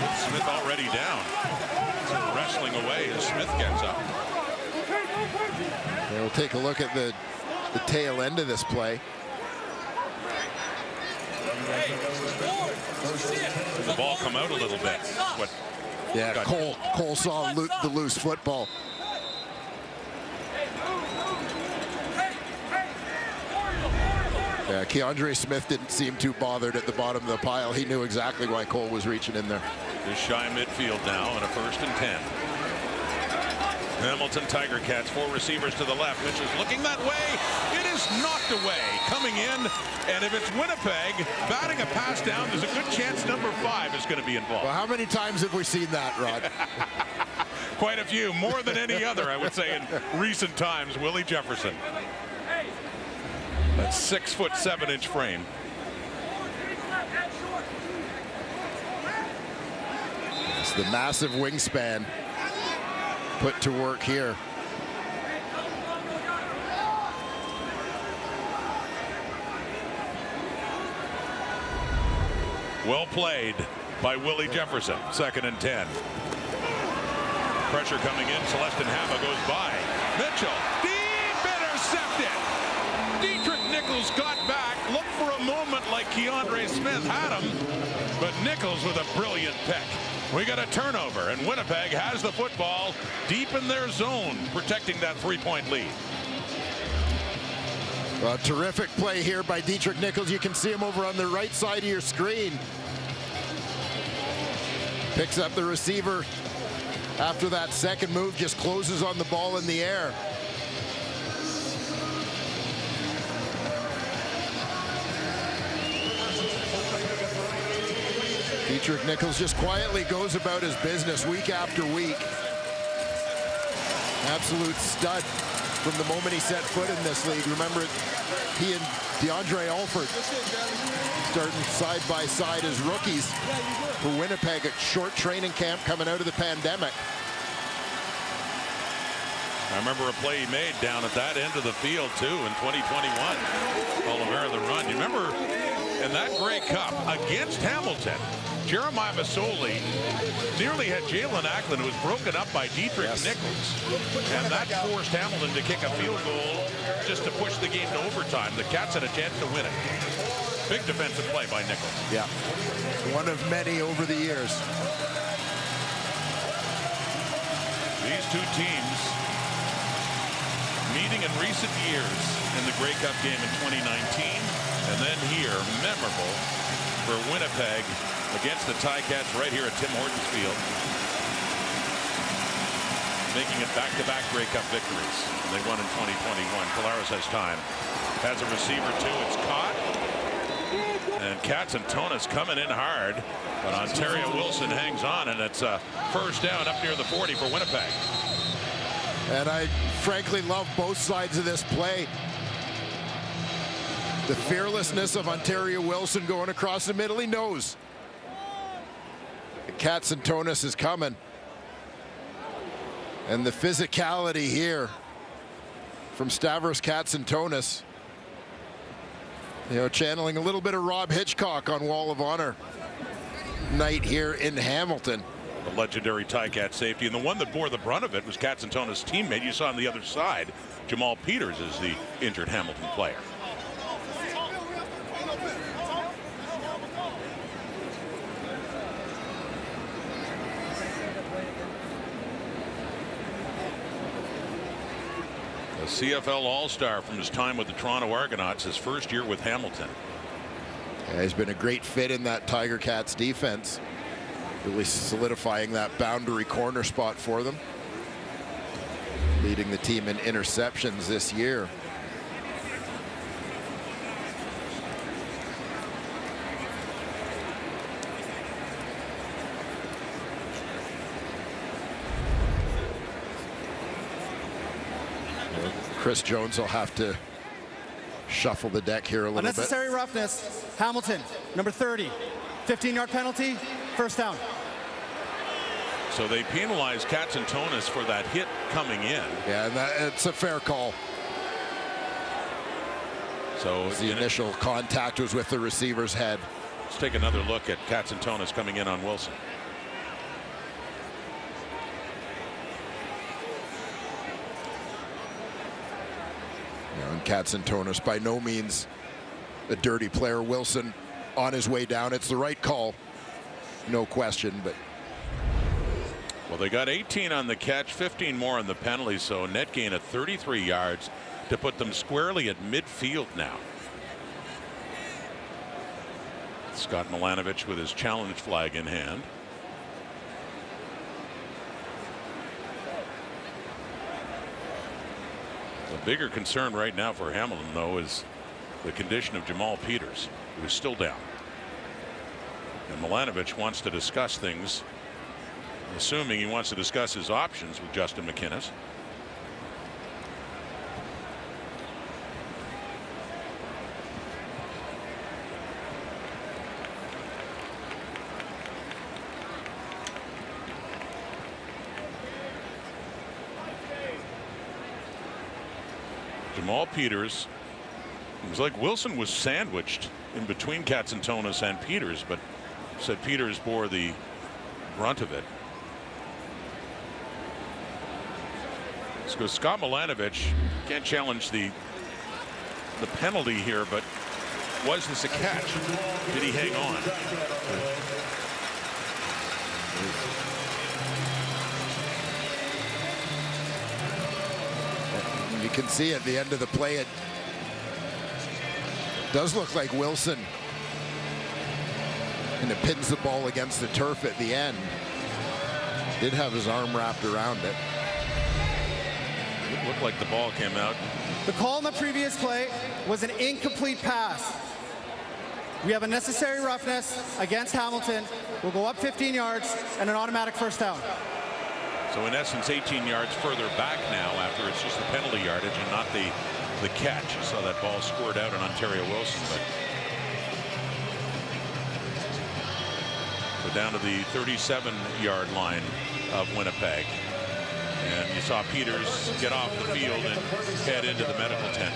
with Smith already down. So wrestling away as Smith gets up. We'll take a look at the tail end of this play. Did the ball come out a little bit? Yeah, Cole saw the loose football. Yeah, Keandre Smith didn't seem too bothered at the bottom of the pile. He knew exactly why Cole was reaching in there. Just shy midfield now on a 1st and 10. Hamilton Tiger Cats, 4 receivers to the left. Mitchell's looking that way. It is knocked away. Coming in, and if it's Winnipeg batting a pass down, there's a good chance number 5 is going to be involved. Well, how many times have we seen that, Rod? Quite a few, more than any other, I would say, in recent times. Willie Jefferson. That 6'7" frame. It's the massive wingspan put to work here. Well played by Willie Jefferson. 2nd and 10. Pressure coming in. Celestin Hama goes by. Mitchell, deep intercepted. Dietrich Nichols got back. Looked for a moment like Keandre Smith had him, but Nichols with a brilliant pick. We got a turnover, and Winnipeg has the football deep in their zone, protecting that 3-point lead. A terrific play here by Dietrich Nichols. You can see him over on the right side of your screen. Picks up the receiver after that second move, just closes on the ball in the air. Dietrich Nichols just quietly goes about his business week after week. Absolute stud from the moment he set foot in this league. Remember, he and DeAndre Alford starting side by side as rookies for Winnipeg at short training camp coming out of the pandemic. I remember a play he made down at that end of the field, too, in 2021. Oliveira the run. You remember in that Grey Cup against Hamilton, Jeremiah Masoli nearly had Jalen Acklin, who was broken up by Dietrich Nichols. And that forced Hamilton to kick a field goal just to push the game to overtime. The Cats had a chance to win it. Big defensive play by Nichols. Yeah, one of many over the years. These two teams meeting in recent years in the Grey Cup game in 2019. And then here, memorable for Winnipeg against the Ticats right here at Tim Hortons Field. Making it back-to-back Grey Cup victories. They won in 2021. Collaros has time. Has a receiver, too. It's caught. And Katsantonis coming in hard. But Ontario Wilson hangs on, and it's a first down up near the 40 for Winnipeg. And I frankly love both sides of this play. The fearlessness of Ontario Wilson going across the middle. He knows Katsantonis is coming. And the physicality here from Stavros Katsantonis. You know, channeling a little bit of Rob Hitchcock on Wall of Honor night here in Hamilton. The legendary Ticat safety, and the one that bore the brunt of it was Katsantonis' teammate. You saw on the other side, Jamal Peters is the injured Hamilton player. A CFL All-Star from his time with the Toronto Argonauts, his first year with Hamilton. Yeah, he's been a great fit in that Tiger Cats defense, really solidifying that boundary corner spot for them, leading the team in interceptions this year. Chris Jones will have to shuffle the deck here a little Unnecessary bit. roughness. Hamilton, number 30. 15-yard penalty, first down. So they penalized Katsantonis for that hit coming in. Yeah, and it's a fair call. So the initial contact was with the receiver's head. Let's take another look at Katsantonis coming in on Wilson. And Katsantonis by no means a dirty player. Wilson on his way down. It's the right call, no question. But well, they got 18 on the catch, 15 more on the penalty, so net gain of 33 yards to put them squarely at midfield now. Scott Milanovich with his challenge flag in hand. The bigger concern right now for Hamilton, though, is the condition of Jamal Peters, who is still down. And Milanovich wants to discuss things, assuming he wants to discuss his options with Justin McInnes. Jamal Peters, it was like Wilson was sandwiched in between Katsantonis and Peters, but said Peters bore the brunt of it. So Scott Milanovich can't challenge the penalty here, but was this a catch? Did he hang on? You can see at the end of the play, it does look like Wilson, and it pins the ball against the turf at the end. Did have his arm wrapped around it. It looked like the ball came out. The call in the previous play was an incomplete pass. We have a necessary roughness against Hamilton. We'll go up 15 yards and an automatic first down. So in essence, 18 yards further back now after it's just the penalty yardage and not the catch. You saw that ball squirt out on Ontario Wilson. But so down to the 37-yard line of Winnipeg. And you saw Peters get off the field and head into the medical tent.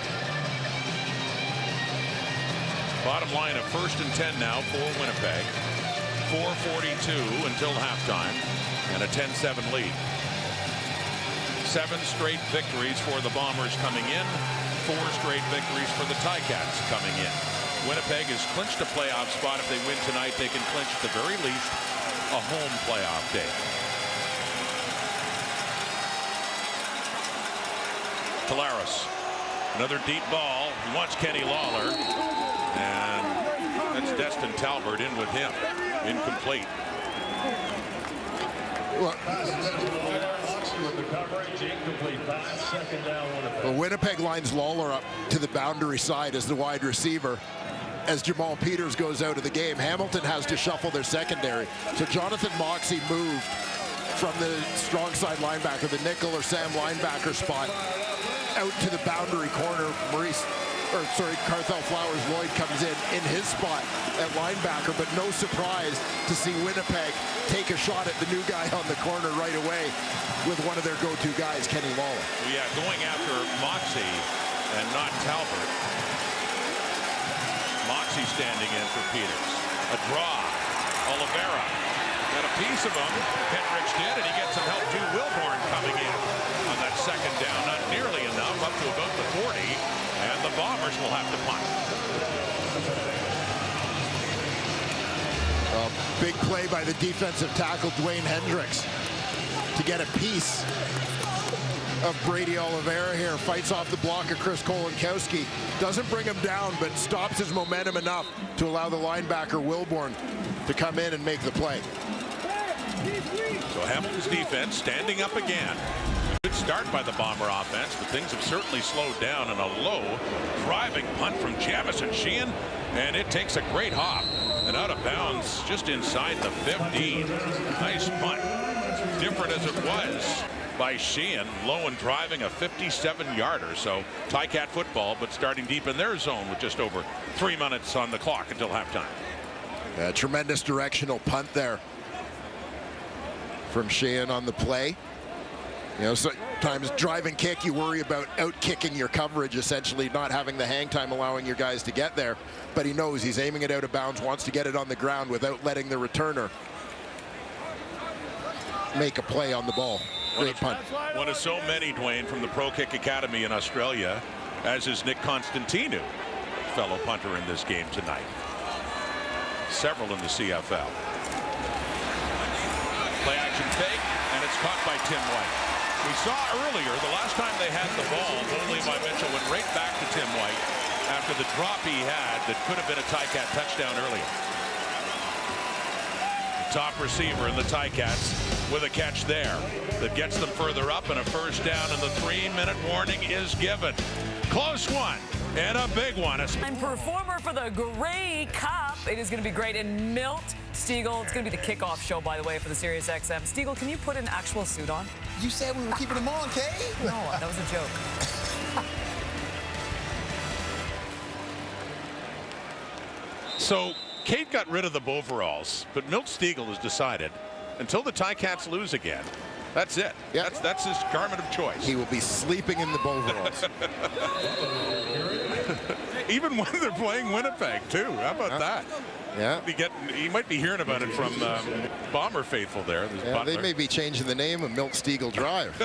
Bottom line, a 1st and 10 now for Winnipeg. 4:42 until halftime. And a 10-7 lead. 7 straight victories for the Bombers coming in. 4 straight victories for the Ticats coming in. Winnipeg has clinched a playoff spot. If they win tonight, they can clinch at the very least a home playoff day. Talaris, another deep ball. He wants Kenny Lawler, and that's Destin Talbert in with him. Incomplete. Well, Winnipeg lines Lawler up to the boundary side as the wide receiver as Jamal Peters goes out of the game. Hamilton has to shuffle their secondary. So Jonathan Moxey moved from the strong side linebacker, the nickel or Sam linebacker spot, out to the boundary corner. Carthel Flowers Lloyd comes in his spot at linebacker, but no surprise to see Winnipeg take a shot at the new guy on the corner right away with one of their go-to guys, Kenny Lawler. Yeah, going after Moxey and not Talbot. Moxey standing in for Peters. A draw. Oliveira got a piece of him. Henrich did, and he gets some help. Drew Wilborn coming in on that second down. Not nearly enough, up to about the 40. And the Bombers will have to punt. Big play by the defensive tackle, Dwayne Hendricks, to get a piece of Brady Oliveira here. Fights off the block of Chris Kolankowski. Doesn't bring him down, but stops his momentum enough to allow the linebacker Wilborn to come in and make the play. So Hamilton's defense standing up again. Good start by the Bomber offense, but things have certainly slowed down, and a low driving punt from Jamison Sheehan, and it takes a great hop and out of bounds just inside the 15. Nice punt. Different as it was by Sheehan, low and driving a 57-yarder. So Ticat football, but starting deep in their zone with just over 3 minutes on the clock until halftime. Tremendous directional punt there from Sheehan on the play. You know, sometimes driving kick, you worry about out-kicking your coverage, essentially not having the hang time, allowing your guys to get there. But he knows he's aiming it out of bounds, wants to get it on the ground without letting the returner make a play on the ball. Great punt. One of so many, Dwayne, from the Pro Kick Academy in Australia, as is Nick Constantinu, fellow punter in this game tonight. Several in the CFL. Play action fake, and it's caught by Tim White. We saw earlier, the last time they had the ball, Levi Mitchell went right back to Tim White after the drop he had that could have been a Ticat touchdown earlier. top receiver in the Ticats, with a catch there that gets them further up, and a first down, and the 3-minute warning is given. Close one and a big one. And performer for the Grey Cup. It is going to be great. And Milt Stiegel, it's going to be the kickoff show, by the way, for the Sirius XM. Stiegel, can you put an actual suit on? You said we were keeping them on, Kay? No, that was a joke. So Kate got rid of the overalls, but Milt Stiegel has decided until the Ticats lose again, that's it. Yep. That's his garment of choice. He will be sleeping in the overalls. Even when they're playing Winnipeg, too. How about that? Yeah. He might be hearing about it from Bomber faithful there. Yeah, they may be changing the name of Milt Stiegel Drive.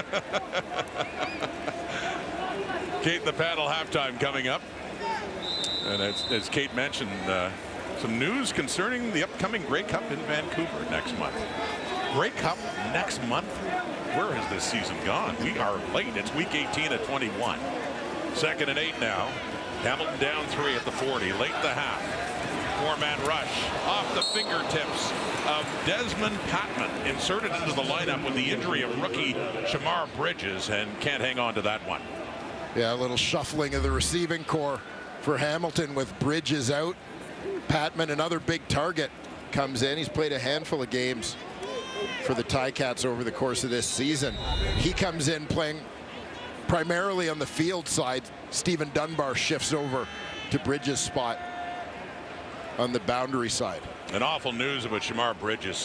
Kate and the Paddle halftime coming up. And as Kate mentioned, some news concerning the upcoming Grey Cup in Vancouver next month. Grey Cup next month? Where has this season gone? We are late. It's week 18 at 21. 2nd and 8 now. Hamilton down 3 at the 40. Late in the half. 4-man rush off the fingertips of Desmond Patman, inserted into the lineup with the injury of rookie Shamar Bridges, and can't hang on to that one. Yeah, a little shuffling of the receiving core for Hamilton with Bridges out. Patman, another big target, comes in. He's played a handful of games for the Ticats over the course of this season. He comes in playing primarily on the field side. Stephen Dunbar shifts over to Bridges' spot on the boundary side. And awful news about Shamar Bridges,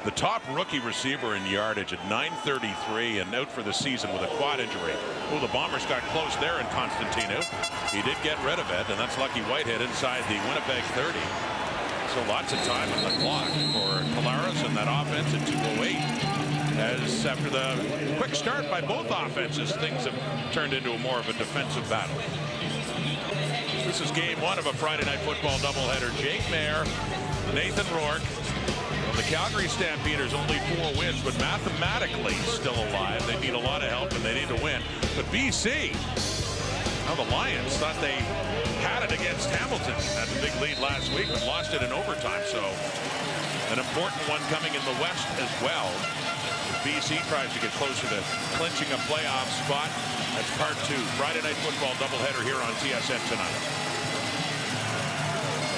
the top rookie receiver in yardage at 933 and out for the season with a quad injury. Oh, the Bombers got close there in Constantino. He did get rid of it, and that's Lucky Whitehead inside the Winnipeg 30. So lots of time on the clock for Collaros and that offense at 2:08. As after the quick start by both offenses, things have turned into more of a defensive battle. This is game 1 of a Friday Night Football doubleheader. Jake Mayer, Nathan Rourke. Well, the Calgary Stampeders only 4 wins, but mathematically still alive. They need a lot of help and they need to win. But BC, the Lions thought they had it against Hamilton. Had the big lead last week, but lost it in overtime. So an important one coming in the West as well. BC tries to get closer to clinching a playoff spot. That's part 2. Friday Night Football doubleheader here on TSN tonight.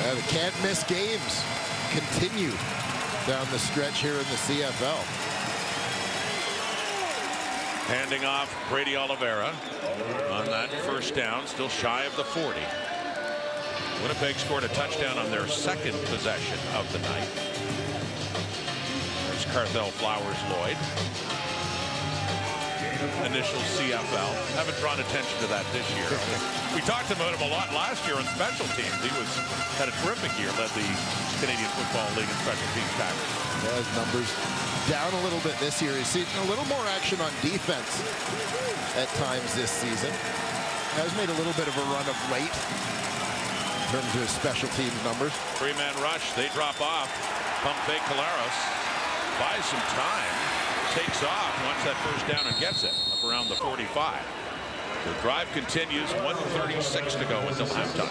Yeah, the can't miss games continue down the stretch here in the CFL. Handing off Brady Oliveira on that first down, still shy of the 40. Winnipeg scored a touchdown on their 2nd possession of the night. There's Carthel Flowers Lloyd. Initial CFL. Haven't drawn attention to that this year. We talked about him a lot last year on special teams. He had a terrific year, led the Canadian Football League in special teams package. Yeah, his numbers down a little bit this year. He's seen a little more action on defense at times this season. Has made a little bit of a run of late in terms of his special teams numbers. 3-man rush. They drop off. Pump fake Collaros. Buys some time. Takes off, wants that first down and gets it up around the 45. The drive continues. 1:36 to go until halftime.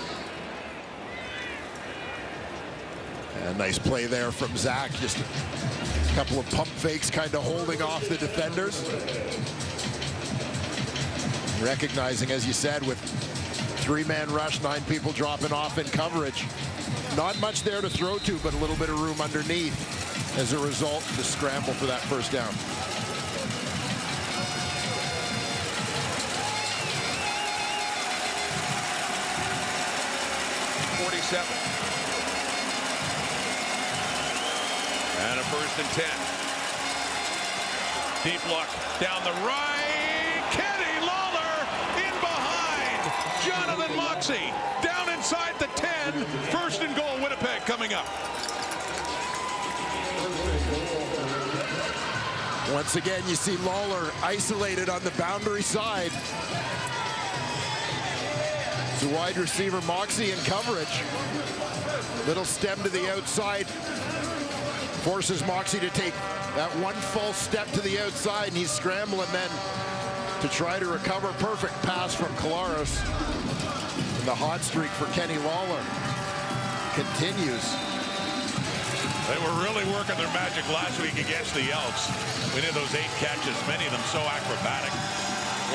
A nice play there from Zach. Just a couple of pump fakes, kind of holding off the defenders. Recognizing, as you said, with 3-man rush, 9 people dropping off in coverage. Not much there to throw to, but a little bit of room underneath. As a result, the scramble for that first down. And a 1st and 10. Deep look down the right. Kenny Lawler in behind. Jonathan Moxey down inside the 10. 1st and goal, Winnipeg coming up. Once again, you see Lawler isolated on the boundary side. The wide receiver Moxey in coverage. Little stem to the outside. Forces Moxey to take that one false step to the outside, and he's scrambling then to try to recover. Perfect pass from Collaros. And the hot streak for Kenny Lawler continues. They were really working their magic last week against the Elks. We did those 8 catches, many of them so acrobatic.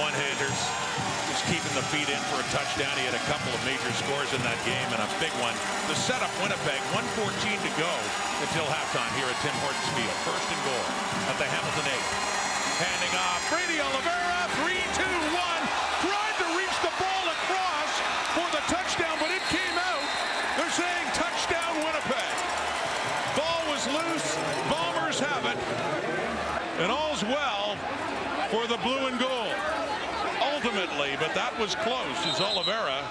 One-handers, just keeping the feet in for a touchdown. He had a couple of major scores in that game and a big one to set up Winnipeg. 1:14 to go until halftime here at Tim Hortons Field. First and goal at the Hamilton 8. Handing off, Brady Oliveira, 3-2-1. Tried to reach the ball across for the touchdown, but it came out. They're saying touchdown Winnipeg. Ball was loose, Bombers have it. And all's well for the blue and gold. Ultimately, but that was close as Oliveira.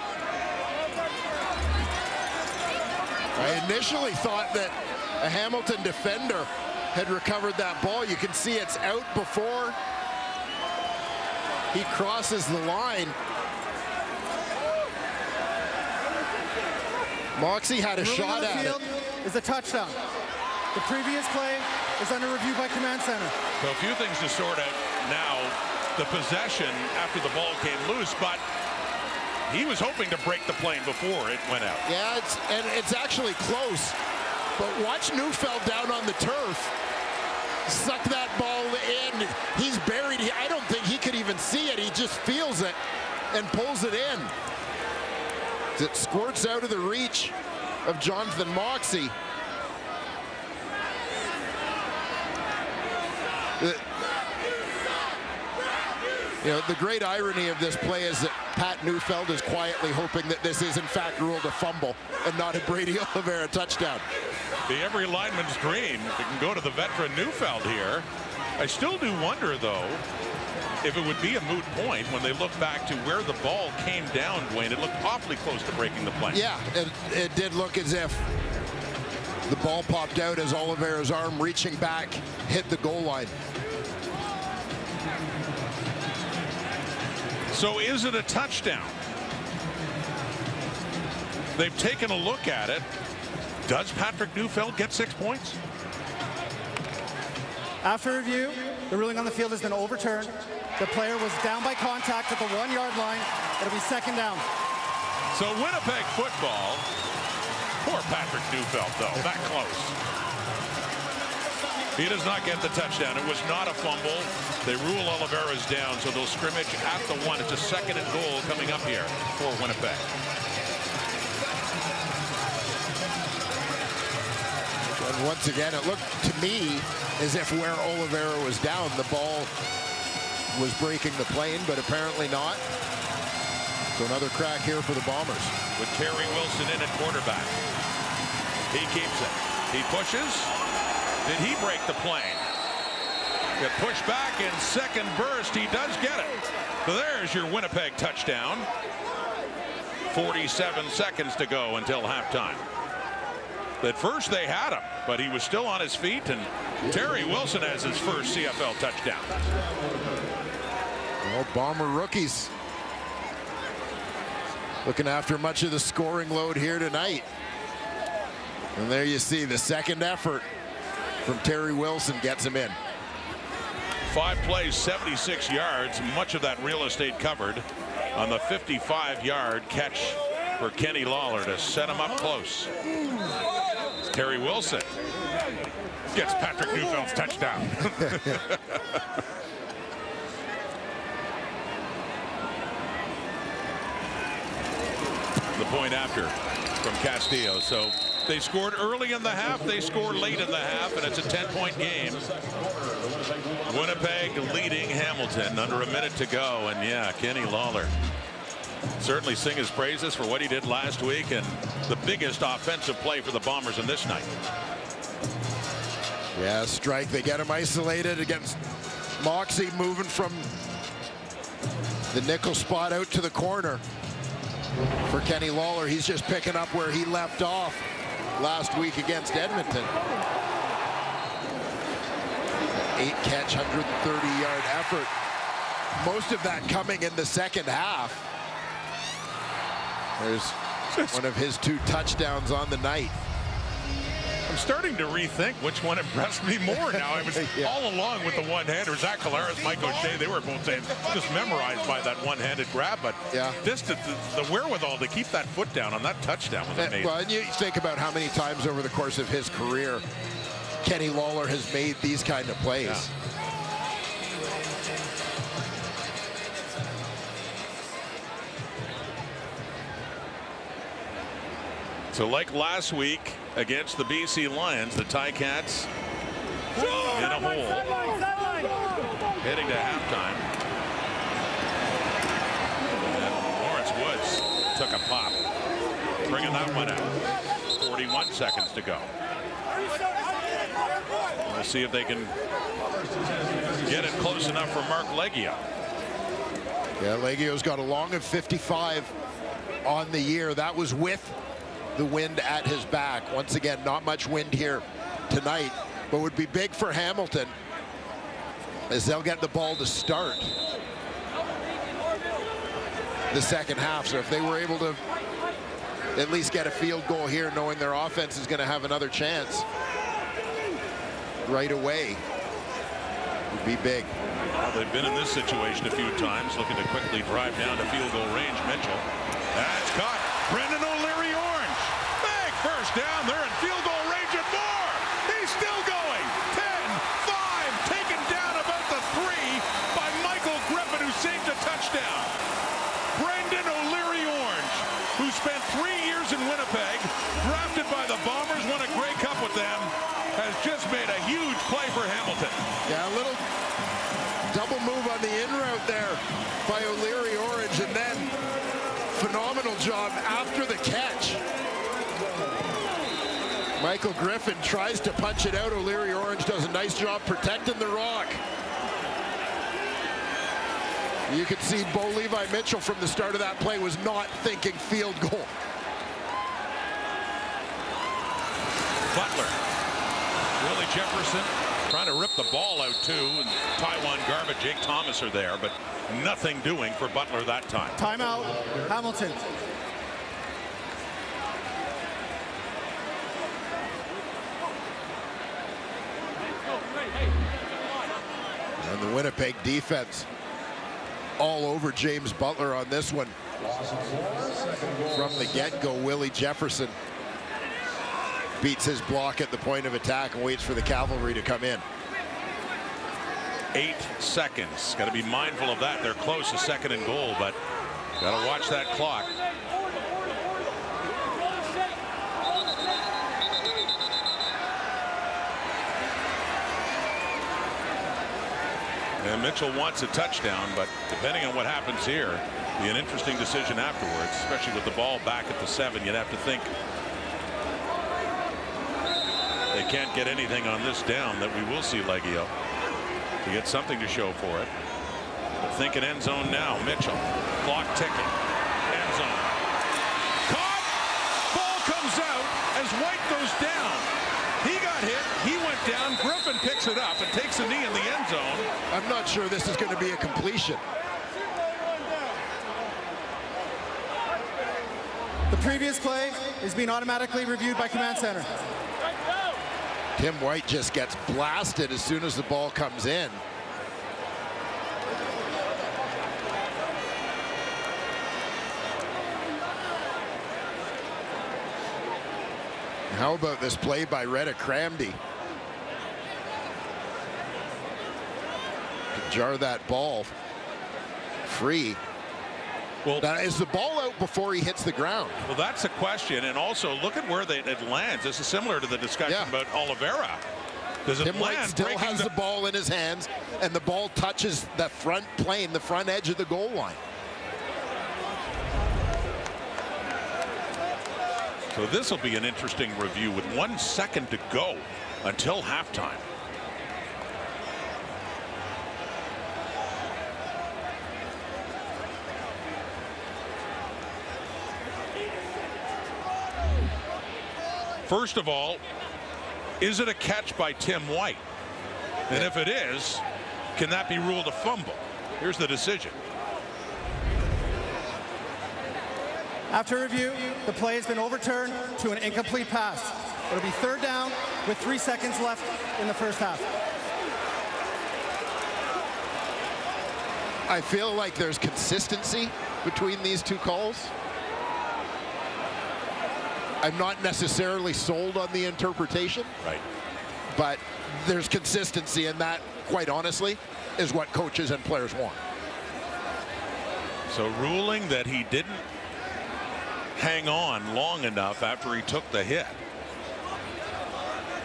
I initially thought that a Hamilton defender had recovered that ball. You can see it's out before he crosses the line. Moxie had a shot at it. Is a touchdown. The previous play is under review by command center. So a few things to sort out now. The possession after the ball came loose, but he was hoping to break the plane before it went out. Yeah, it's actually close. But watch Neufeld down on the turf. Suck that ball in. He's buried. I don't think he could even see it. He just feels it and pulls it in. It squirts out of the reach of Jonathan Moxie. The great irony of this play is that Pat Neufeld is quietly hoping that this is in fact ruled a fumble and not a Brady Oliveira touchdown. Be every lineman's dream if it can go to the veteran Neufeld here. I still do wonder, though, if it would be a moot point when they look back to where the ball came down, Dwayne. It looked awfully close to breaking the plane. Yeah, it did look as if the ball popped out as Oliveira's arm reaching back hit the goal line. So is it a touchdown? They've taken a look at it. Does Patrick Neufeld get 6 points? After review, the ruling on the field has been overturned. The player was down by contact at the 1-yard line. It'll be second down. So Winnipeg football. Poor Patrick Neufeld, though, that close. He does not get the touchdown. It was not a fumble. They rule Oliveira's down, so they'll scrimmage at the 1. It's a second and goal coming up here for Winnipeg. And once again, it looked to me as if where Oliveira was down, the ball was breaking the plane, but apparently not. So another crack here for the Bombers. With Terry Wilson in at quarterback. He keeps it. He pushes. Did he break the plane? Get pushed back in second burst. He does get it. So there's your Winnipeg touchdown. 47 seconds to go until halftime. At first they had him, but he was still on his feet, and Terry Wilson has his first CFL touchdown. Well, Bomber rookies looking after much of the scoring load here tonight. And there you see the second effort from Terry Wilson gets him in. 5 plays, 76 yards, much of that real estate covered on the 55-yard catch for Kenny Lawler to set him up close. Terry Wilson gets Patrick Neufeld's touchdown. The point after from Castillo. So they scored early in the half, they scored late in the half, and it's a 10-point game. Winnipeg leading Hamilton, under a minute to go, and yeah, Kenny Lawler certainly sing his praises for what he did last week and the biggest offensive play for the Bombers in this night. Yeah, strike. They get him isolated against Moxie, moving from the nickel spot out to the corner. For Kenny Lawler, he's just picking up where he left off last week against Edmonton. 8-catch, 130-yard effort. Most of that coming in the second half. There's one of his 2 touchdowns on the night. I'm starting to rethink which one impressed me more now. I was all along with the one-hander. Zach Collaros, Mike O'Shea, they were both saying just memorized by that one-handed grab, but just the wherewithal to keep that foot down on that touchdown was amazing. Well, and you think about how many times over the course of his career Kenny Lawler has made these kind of plays. Yeah. So like last week against the BC Lions, the Ticats in a hole, heading to halftime. And Lawrence Woods took a pop, bringing that one out. 41 seconds to go. We'll see if they can get it close enough for Mark Leggio. Yeah, Leggio's got a long of 55 on the year. That was with the wind at his back. Once again, not much wind here tonight, but would be big for Hamilton as they'll get the ball to start the second half. So if they were able to at least get a field goal here, knowing their offense is going to have another chance right away, would be big. Well, they've been in this situation a few times, looking to quickly drive down to field goal range. Mitchell, that's caught. Brendan O'Leary Orange, big first down. They're in field goal range and more. He's still going. 10-5, taken down about the 3 by Michael Griffin, who saved a touchdown. Brendan O'Leary Orange, who spent 3 years in Winnipeg, drafted by the Bombers, won a Grey Cup with them, has just made a huge play for Hamilton. Yeah, a little double move on the in route there by O'Leary Orange, and then phenomenal job after the catch. Michael Griffin tries to punch it out. O'Leary Orange does a nice job protecting the rock. You could see Bo Levi Mitchell from the start of that play was not thinking field goal. Butler, Willie Jefferson trying to rip the ball out too, and Taiwan Garbutt, Jake Thomas are there, but nothing doing for Butler that time. Timeout, Hamilton. And the Winnipeg defense all over James Butler on this one. From the get-go, Willie Jefferson beats his block at the point of attack and waits for the cavalry to come in. 8 seconds. Got to be mindful of that. They're close to second and goal, but got to watch that clock. And Mitchell wants a touchdown, but depending on what happens here, be an interesting decision afterwards, especially with the ball back at the 7. You'd have to think they can't get anything on this down, that we will see Leggio to get something to show for it. But thinking end zone now. Mitchell, clock ticking, end zone. Caught, ball comes out as White goes down. He got hit, he went down, Griffin picks it up and takes a knee in the end zone. I'm not sure this is going to be a completion. The previous play is being automatically reviewed by Command Center. Tim White just gets blasted as soon as the ball comes in. How about this play by Retta Cramdy? To jar that ball free. Well, now, is the ball out before he hits the ground? Well, that's a question, and also look at where it lands. This is similar to the discussion about Oliveira. Does it Tim White land still has the ball in his hands, and the ball touches the front plane, the front edge of the goal line. So this will be an interesting review with 1 second to go until halftime. First of all, is it a catch by Tim White? And if it is, can that be ruled a fumble? Here's the decision. After review, the play has been overturned to an incomplete pass. It'll be 3rd down with 3 seconds left in the first half. I feel like there's consistency between these two calls. I'm not necessarily sold on the interpretation. Right. But there's consistency, and that, quite honestly, is what coaches and players want. So ruling that he didn't hang on long enough after he took the hit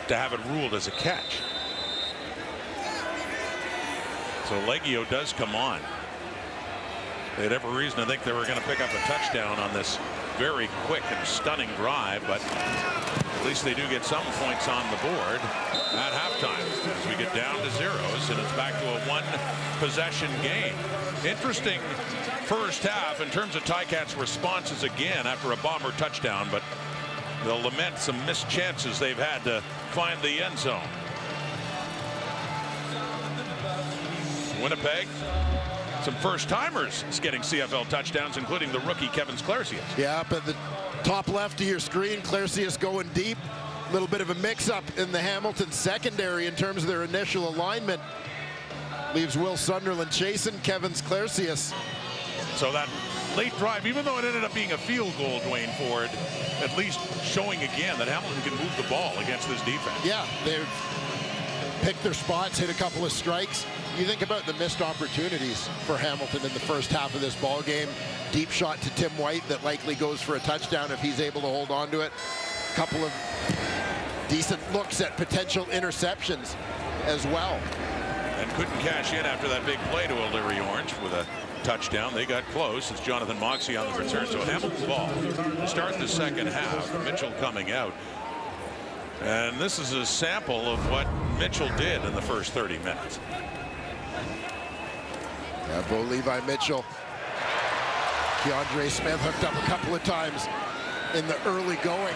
to have it ruled as a catch. So Leggio does come on. They had every reason to think they were going to pick up a touchdown on this very quick and stunning drive, but at least they do get some points on the board at halftime as we get down to zeros, and it's back to a 1-possession game. Interesting first half in terms of Ticats' responses again after a Bomber touchdown, but they'll lament some missed chances they've had to find the end zone. Winnipeg, some first-timers getting CFL touchdowns, including the rookie Kevin Clarcius. Yeah, but the top left of your screen, Clarcius going deep. A little bit of a mix-up in the Hamilton secondary in terms of their initial alignment. Leaves Will Sunderland chasing Kevin Clarcius. So that late drive, even though it ended up being a field goal, Dwayne Ford, at least showing again that Hamilton can move the ball against this defense. Yeah, they've picked their spots, hit a couple of strikes. You think about the missed opportunities for Hamilton in the first half of this ball game. Deep shot to Tim White that likely goes for a touchdown if he's able to hold on to it. A couple of decent looks at potential interceptions as well. And couldn't cash in after that big play to O'Leary Orange with a touchdown. They got close. It's Jonathan Moxey on the return. So Hamilton's ball. Start the second half. Mitchell coming out. And this is a sample of what Mitchell did in the first 30 minutes. Yeah, Bo Levi Mitchell. Keandre Smith hooked up a couple of times in the early going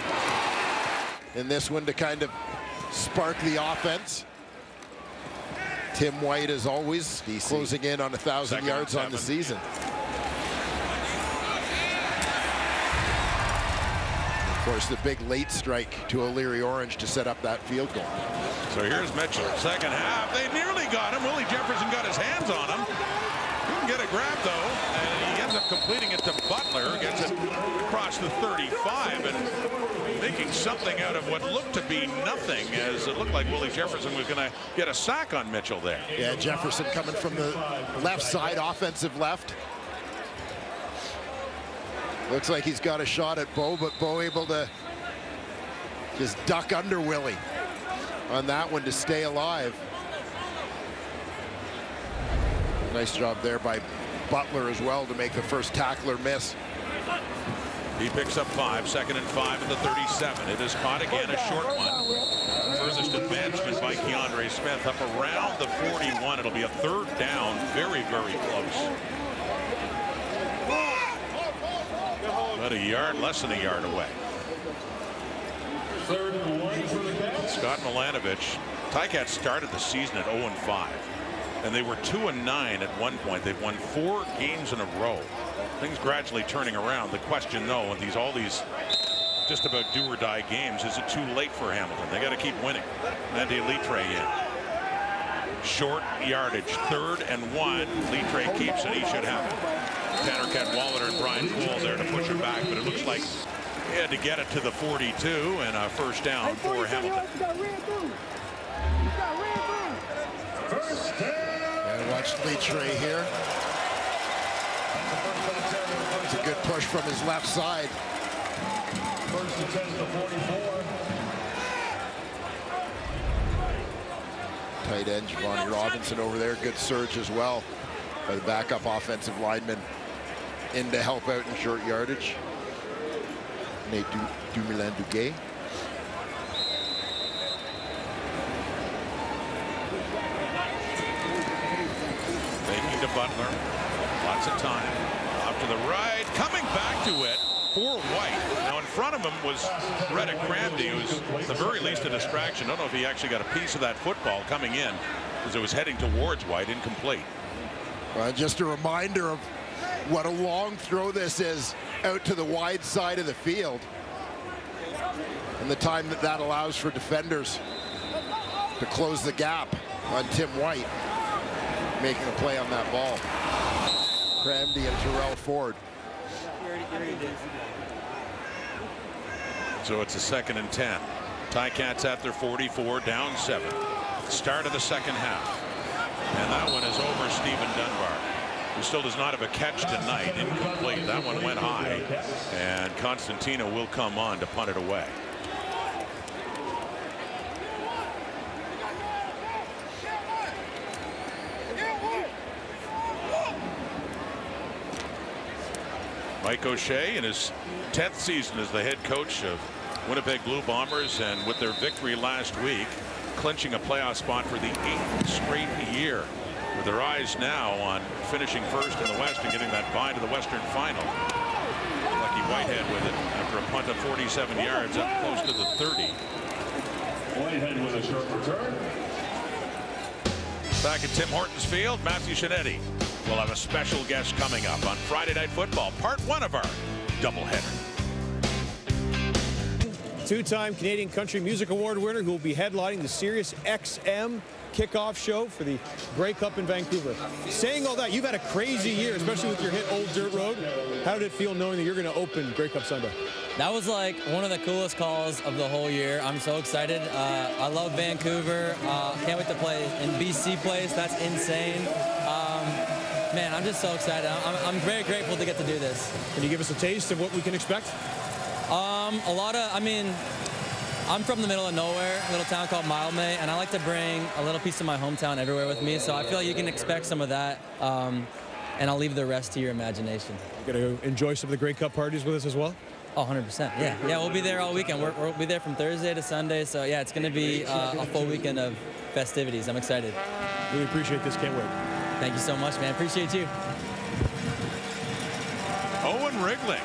in this one to kind of spark the offense. Tim White, as always, closing in on 1,000 yards on the season. Of course, the big late strike to O'Leary Orange to set up that field goal. So here's Mitchell. Second half. They nearly got him. Willie Jefferson got his hands on him. Couldn't get a grab, though. And he ends up completing it to Butler. Gets it across the 35 and making something out of what looked to be nothing, as it looked like Willie Jefferson was going to get a sack on Mitchell there. Yeah, Jefferson coming from the left side, offensive left. Looks like he's got a shot at Bo, but Bo able to just duck under Willie on that one to stay alive. Nice job there by Butler as well to make the first tackler miss. He picks up 5, 2nd and 5 at the 37. It is caught again, a short one. Furthest advancement by Keandre Smith up around the 41. It'll be a 3rd down, very, very close. About a yard, less than a yard away. Scott Milanovich. Ticats started the season at 0-5. And they were 2-9 at one point. They've won 4 games in a row. Things gradually turning around. The question, though, with all these just about do-or-die games, is it too late for Hamilton? They got to keep winning. Andy Litre in. Short yardage, 3rd and 1. Litre keeps it. He should have it. Tanner Cadwallader and Brian Poole there to push it back, but it looks like he had to get it to the 42 and a 1st down for Hamilton. And watch Litre here. It's a good push from his left side. 1st and 10 to 44. Tight end Giovanni Robinson over there. Good surge as well by the backup offensive lineman in to help out in short yardage. Nate Dumoulin-Duguay. Faking to Butler. Lots of time. Off to the right. Coming back to it for White. Now in front of him was Reddick Cramdy, who's at the very least a distraction. Don't know if he actually got a piece of that football coming in as it was heading towards White. Incomplete. Just a reminder of what a long throw this is out to the wide side of the field. And the time that allows for defenders to close the gap on Tim White, making a play on that ball. Cramdy and Terrell Ford. So it's a 2nd and 10. Ticats at their 44, down 7. Start of the second half. And that one is over Stephen Dunbar, who still does not have a catch tonight. Incomplete. That one went high. And Constantino will come on to punt it away. Mike O'Shea in his 10th season as the head coach of Winnipeg Blue Bombers, and with their victory last week, clinching a playoff spot for the 8th straight year, with their eyes now on finishing first in the West and getting that bye to the Western Final. Lucky Whitehead with it after a punt of 47 yards up close to the 30. Whitehead with a short return. Back at Tim Hortons Field, Matthew Shinetti will have a special guest coming up on Friday Night Football, part 1 of our doubleheader. Two-time Canadian Country Music Award winner who will be headlining the Sirius XM kickoff show for the Grey Cup in Vancouver. Saying all that, you've had a crazy year, especially with your hit Old Dirt Road. How did it feel knowing that you're going to open Grey Cup Sunday? That was like one of the coolest calls of the whole year. I'm so excited. I love Vancouver. Can't wait to play in BC place. That's insane. Man, I'm just so excited. I'm very grateful to get to do this. Can you give us a taste of what we can expect? I'm from the middle of nowhere, a little town called Mildmay, and I like to bring a little piece of my hometown everywhere with me, so I feel like you can expect some of that, and I'll leave the rest to your imagination. You're going to enjoy some of the Grey Cup parties with us as well? Oh, 100%. Yeah, we'll be there all weekend. We'll be there from Thursday to Sunday, so yeah, it's going to be a full weekend of festivities. I'm excited. Really appreciate this. Can't wait. Thank you so much, man. Appreciate you. Owen Wriggling.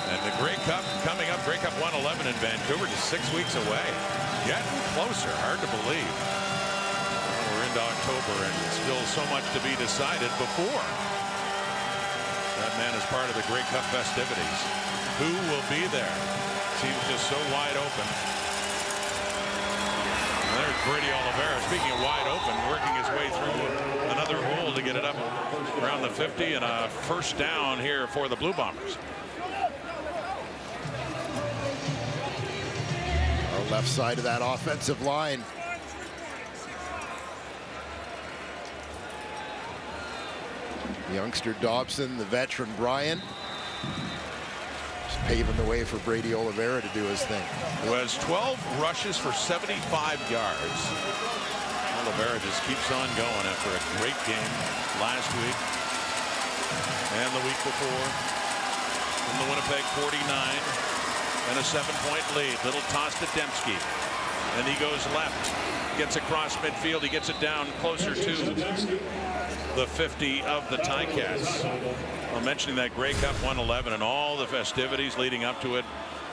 And the Grey Cup coming up, Grey Cup 111 in Vancouver, just 6 weeks away. Getting closer, hard to believe. We're into October and still so much to be decided before that man is part of the Grey Cup festivities. Who will be there? Seems just so wide open. And there's Brady Oliveira, speaking of wide open, working his way through another hole to get it up around the 50, and a first down here for the Blue Bombers. Left side of that offensive line. Youngster Dobson, the veteran Brian, just paving the way for Brady Oliveira to do his thing. Who has 12 rushes for 75 yards. Oliveira just keeps on going after a great game last week and the week before from the Winnipeg 49. And a 7-point lead. Little toss to Dembski. And he goes left. Gets across midfield. He gets it down closer to the 50 of the Ticats. Well, mentioning that Grey Cup 111 and all the festivities leading up to it.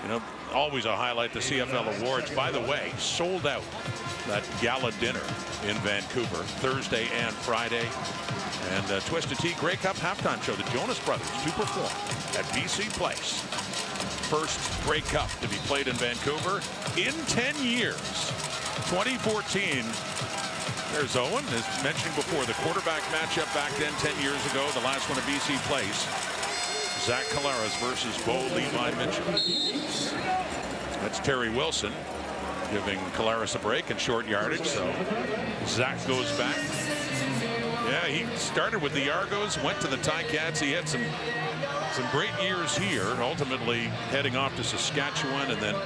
You know, always a highlight, the CFL Awards. By the way, sold out that gala dinner in Vancouver Thursday and Friday. And Twisted Tea Grey Cup halftime show. The Jonas Brothers to perform at BC Place. First Grey Cup to be played in Vancouver in 10 years. 2014. There's Owen, as mentioned before, the quarterback matchup back then 10 years ago, the last one at BC Place. Zach Collaros versus Bo Levi Mitchell. That's Terry Wilson giving Collaros a break in short yardage, so Zach goes back. Yeah, he started with the Argos, went to the Ticats. He had some great years here, ultimately heading off to Saskatchewan, and then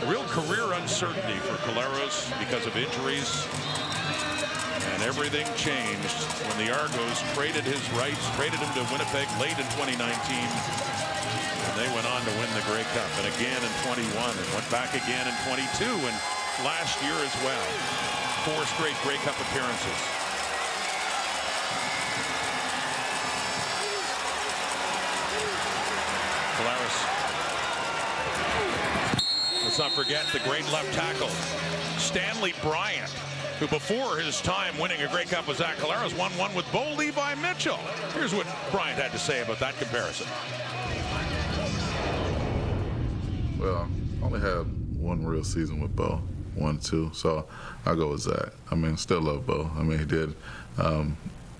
real career uncertainty for Collaros because of injuries. And everything changed when the Argos traded his rights, traded him to Winnipeg late in 2019. And they went on to win the Grey Cup, and again in 21, and went back again in 22, and last year as well. 4 straight Grey Cup appearances. Collaros. Let's not forget the great left tackle, Stanley Bryant, who before his time winning a Grey Cup with Zach Collaros won one with Bo Levi Mitchell. Here's what Bryant had to say about that comparison. Well, I only had one real season with Bo, 1-2, so I'll go with Zach. I mean, still love Bo. I mean, he did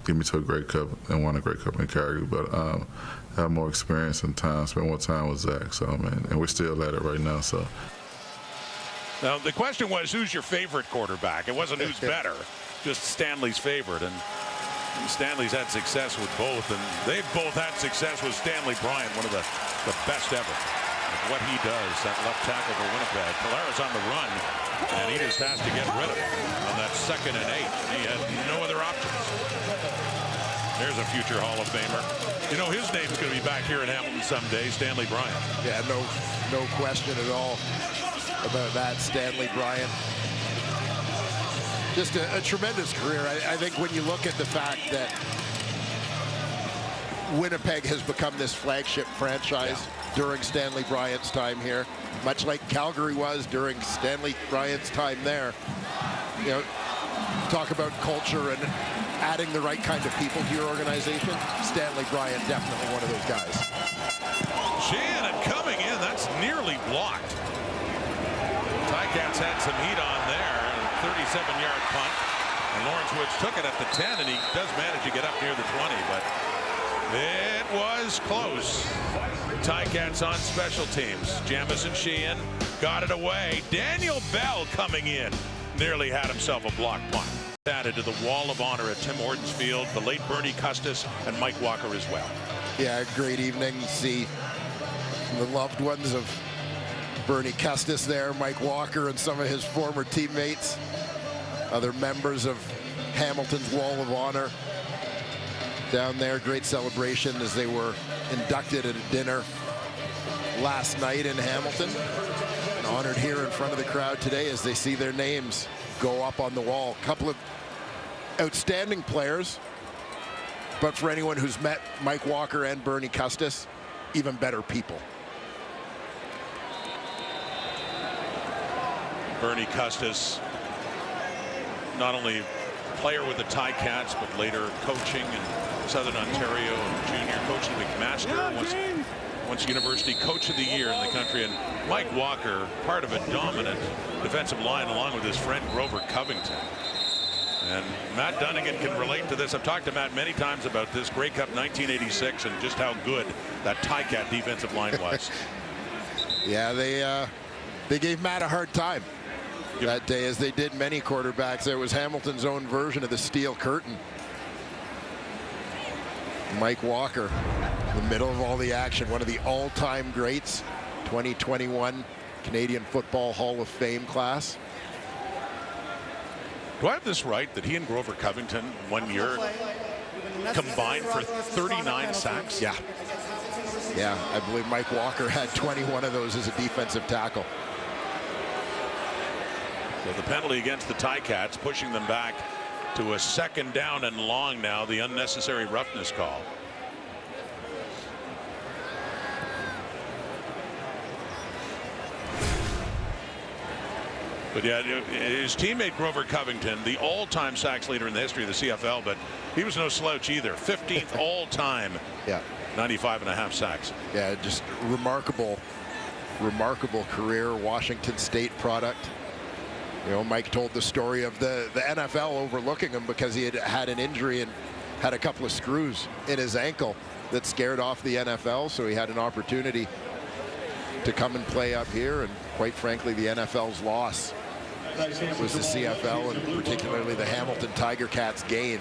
get me to a Grey Cup and won a Grey Cup in Calgary, but have more experience and time, spend more time with Zach. So, I mean, and we're still at it right now. So. Now, the question was, who's your favorite quarterback? It wasn't who's better, just Stanley's favorite. And Stanley's had success with both, and they've both had success with Stanley Bryant, one of the best ever. What he does, that left tackle for Winnipeg. Kalara's on the run, and he just has to get rid of it on that 2nd and 8. He had no other options. There's a future Hall of Famer. You know, his name's going to be back here in Hamilton someday, Stanley Bryant. Yeah, no question at all about that, Stanley Bryant. Just a tremendous career. I think when you look at the fact that Winnipeg has become this flagship franchise during Stanley Bryant's time here, much like Calgary was during Stanley Bryant's time there. You know, talk about culture and adding the right kind of people to your organization. Stanley Bryant, definitely one of those guys. Shannon coming in, that's nearly blocked. Ticats had some heat on there. 37-yard punt, and Lawrence Woods took it at the 10, and he does manage to get up near the 20, but it was close. Ticats on special teams. Jamison Sheehan got it away. Daniel Bell coming in, nearly had himself a block punt. Added to the wall of honor at Tim Hortons Field, the late Bernie Custis and Mike Walker as well. Yeah, great evening. See the loved ones of Bernie Custis there, Mike Walker and some of his former teammates, other members of Hamilton's Wall of Honor down there. Great celebration as they were inducted at a dinner last night in Hamilton, and honored here in front of the crowd today as they see their names go up on the wall. A couple of outstanding players, but for anyone who's met Mike Walker and Bernie Custis, even better people. Bernie Custis, not only player with the Ticats, but later coaching in Southern Ontario and junior coach of McMaster, once University Coach of the Year in the country. And Mike Walker, part of a dominant defensive line along with his friend Grover Covington. And Matt Dunnigan can relate to this. I've talked to Matt many times about this Grey Cup 1986 and just how good that Ticat defensive line was. Yeah, they gave Matt a hard time that day, as they did many quarterbacks. It was Hamilton's own version of the steel curtain. Mike Walker, in the middle of all the action, one of the all-time greats, 2021 Canadian Football Hall of Fame class. Do I have this right, that he and Grover Covington 1 year combined for 39 sacks? Yeah. Yeah, I believe Mike Walker had 21 of those as a defensive tackle. So the penalty against the Ticats, pushing them back to a 2nd down and long now, the unnecessary roughness call. But yeah, his teammate Grover Covington, the all-time sacks leader in the history of the CFL, but he was no slouch either. 15th all-time. Yeah. 95.5 sacks. Yeah, just remarkable career. Washington State product. You know, Mike told the story of the NFL overlooking him because he had an injury and had a couple of screws in his ankle that scared off the NFL, so he had an opportunity to come and play up here, and quite frankly, the NFL's loss was the CFL, and particularly the Hamilton Tiger Cats' gain,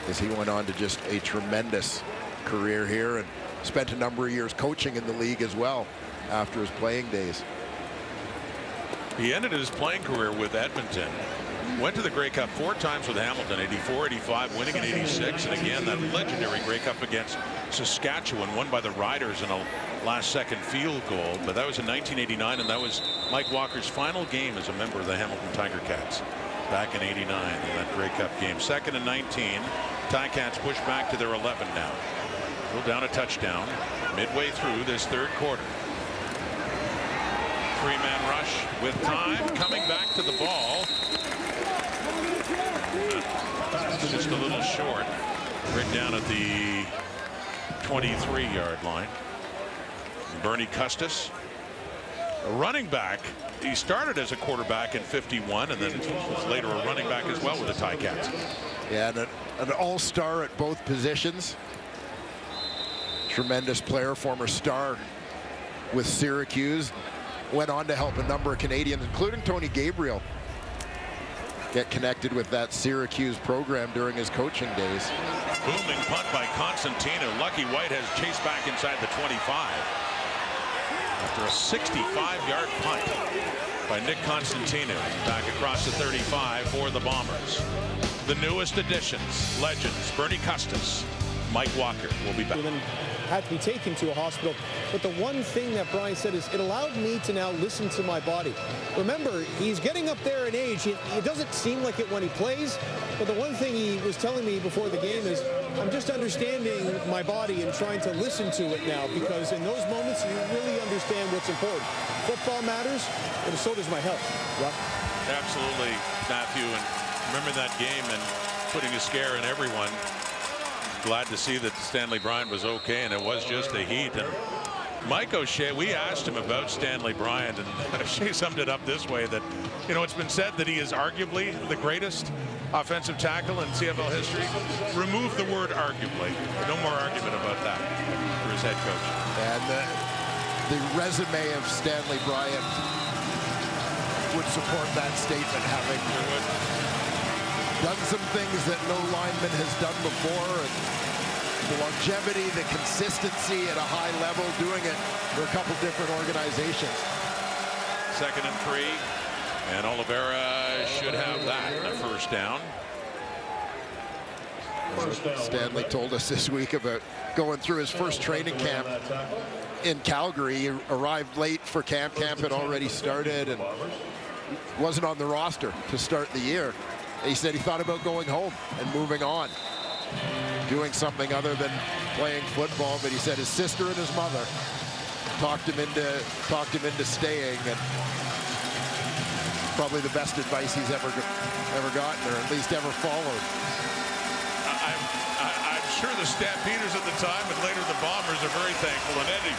as he went on to just a tremendous career here and spent a number of years coaching in the league as well after his playing days. He ended his playing career with Edmonton. Went to the Grey Cup 4 times with Hamilton, 84, 85, winning in 86, and again that legendary Grey Cup against Saskatchewan, won by the Riders in a last-second field goal. But that was in 1989, and that was Mike Walker's final game as a member of the Hamilton Tiger Cats back in 89 in that Grey Cup game. 2nd and 19. Ticats push back to their 11 now. Go down a touchdown midway through this 3rd quarter. 3-man rush with time, coming back to the ball. It's just a little short, right down at the 23-yard line. Bernie Custis a running back. He started as a quarterback in '51 and then was later a running back as well with the Ticats. Yeah, and an all-star at both positions. Tremendous player, former star with Syracuse. Went on to help a number of Canadians, including Tony Gabriel, get connected with that Syracuse program during his coaching days. Booming punt by Constantino. Lucky White has chased back inside the 25 after a 65-yard punt by Nick Constantino. Back across the 35 for the Bombers. The newest additions, legends, Bernie Custis, Mike Walker will be back. Had to be taken to a hospital. But the one thing that Brian said is it allowed me to now listen to my body. Remember, he's getting up there in age. It doesn't seem like it when he plays, but the one thing he was telling me before the game is I'm just understanding my body and trying to listen to it now, because in those moments you really understand what's important. Football matters, and so does my health. Right? Absolutely, Matthew, and remember that game and putting a scare in everyone. Glad to see that Stanley Bryant was okay, and it was just a heat. And Mike O'Shea, we asked him about Stanley Bryant, and O'Shea summed it up this way, that, you know, it's been said that he is arguably the greatest offensive tackle in CFL history. Remove the word arguably. No more argument about that for his head coach. And the resume of Stanley Bryant would support that statement, having done some things that no lineman has done before, and the longevity, the consistency at a high level, doing it for a couple different organizations. 2nd and 3, and Oliveira should have that in a first down. Stanley told us this week about going through his first training camp in Calgary. He arrived late for camp. Camp had already started and wasn't on the roster to start the year. He said he thought about going home and moving on, doing something other than playing football, but he said his sister and his mother talked him into staying, and probably the best advice he's ever gotten, or at least ever followed. I'm sure the Stampeders at the time and later the Bombers are very thankful, and any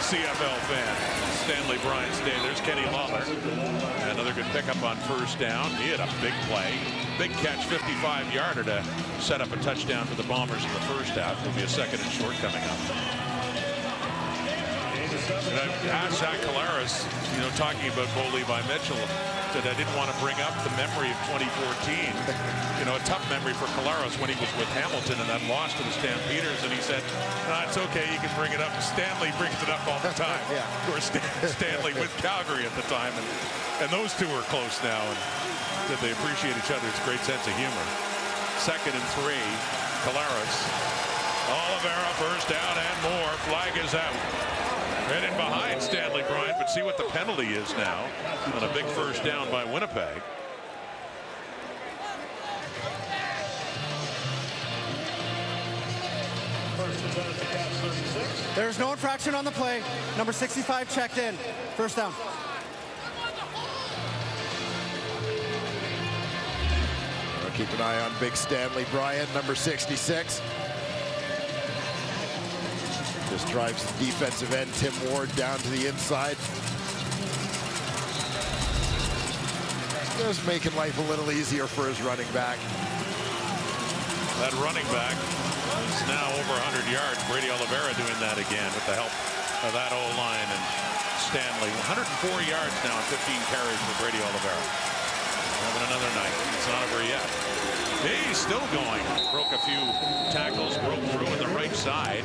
CFL fan. Stanley Bryant stay. There's Kenny Lawler. Another good pickup on first down. He had a big play. Big catch, 55-yarder to set up a touchdown for the Bombers in the first half. There'll be a 2nd and short coming up. And I asked Zach Collaros, you know, talking about Bo Levi Mitchell, that I didn't want to bring up the memory of 2014. You know, a tough memory for Collaros when he was with Hamilton and that loss to the Stampeders. And he said, it's okay, you can bring it up. Stanley brings it up all the time. Yeah. Of course, Stanley with Calgary at the time. And those two are close now. And that they appreciate each other's great sense of humor. 2nd and 3, Collaros. Oliveira, first down and more. Flag is out. Right in behind Stanley Bryant, but see what the penalty is now on a big first down by Winnipeg. There's no infraction on the play. Number 65 checked in. First down. Keep an eye on big Stanley Bryant, number 66. Just drives the defensive end, Tim Ward, down to the inside. Just making life a little easier for his running back. That running back is now over 100 yards. Brady Oliveira doing that again with the help of that O-line and Stanley. 104 yards now and 15 carries for Brady Oliveira. Having another night. It's not over yet. He's still going. Broke a few tackles, broke through on the right side,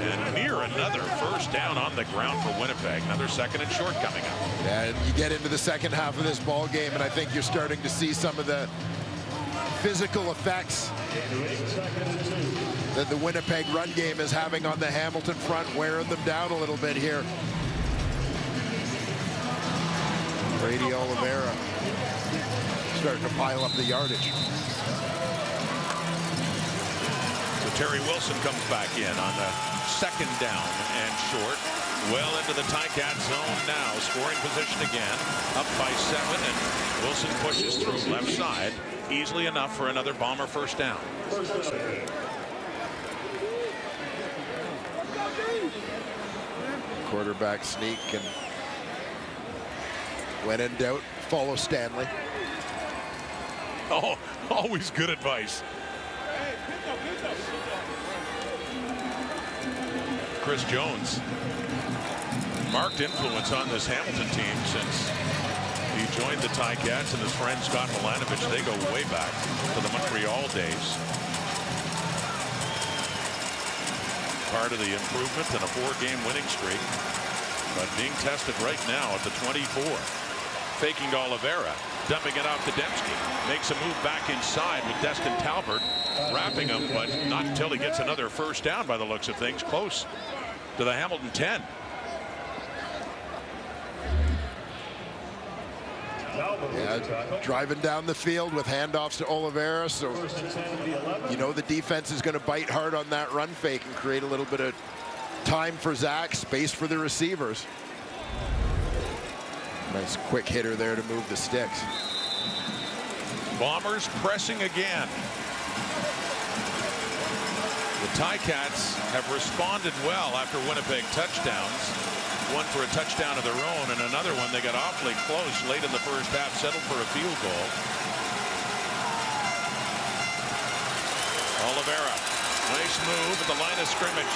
and near another first down on the ground for Winnipeg. Another 2nd and short coming up. And you get into the second half of this ball game, and I think you're starting to see some of the physical effects that the Winnipeg run game is having on the Hamilton front, wearing them down a little bit here. Brady Oliveira starting to pile up the yardage. So Terry Wilson comes back in on the 2nd down and short. Well into the Ticat zone now. Scoring position again. Up by 7, and Wilson pushes through left side. Easily enough for another Bomber first down. Quarterback sneak, and When in doubt, follow Stanley. Oh, always good advice. Chris Jones, marked influence on this Hamilton team since he joined the Ticats, and his friend Scott Milanovich, they go way back to the Montreal days. Part of the improvement in a 4-game winning streak, but being tested right now at the 24. Faking to Oliveira, dumping it off to Dembski, makes a move back inside with Destin Talbert wrapping him, but not until he gets another first down by the looks of things, close to the Hamilton 10. Yeah, driving down the field with handoffs to Oliveira, so you know the defense is going to bite hard on that run fake and create a little bit of time for Zach, space for the receivers. Nice quick hitter there to move the sticks. Bombers pressing again. The Ticats have responded well after Winnipeg touchdowns. One for a touchdown of their own, and another one they got awfully close late in the first half, settled for a field goal. Oliveira, nice move at the line of scrimmage,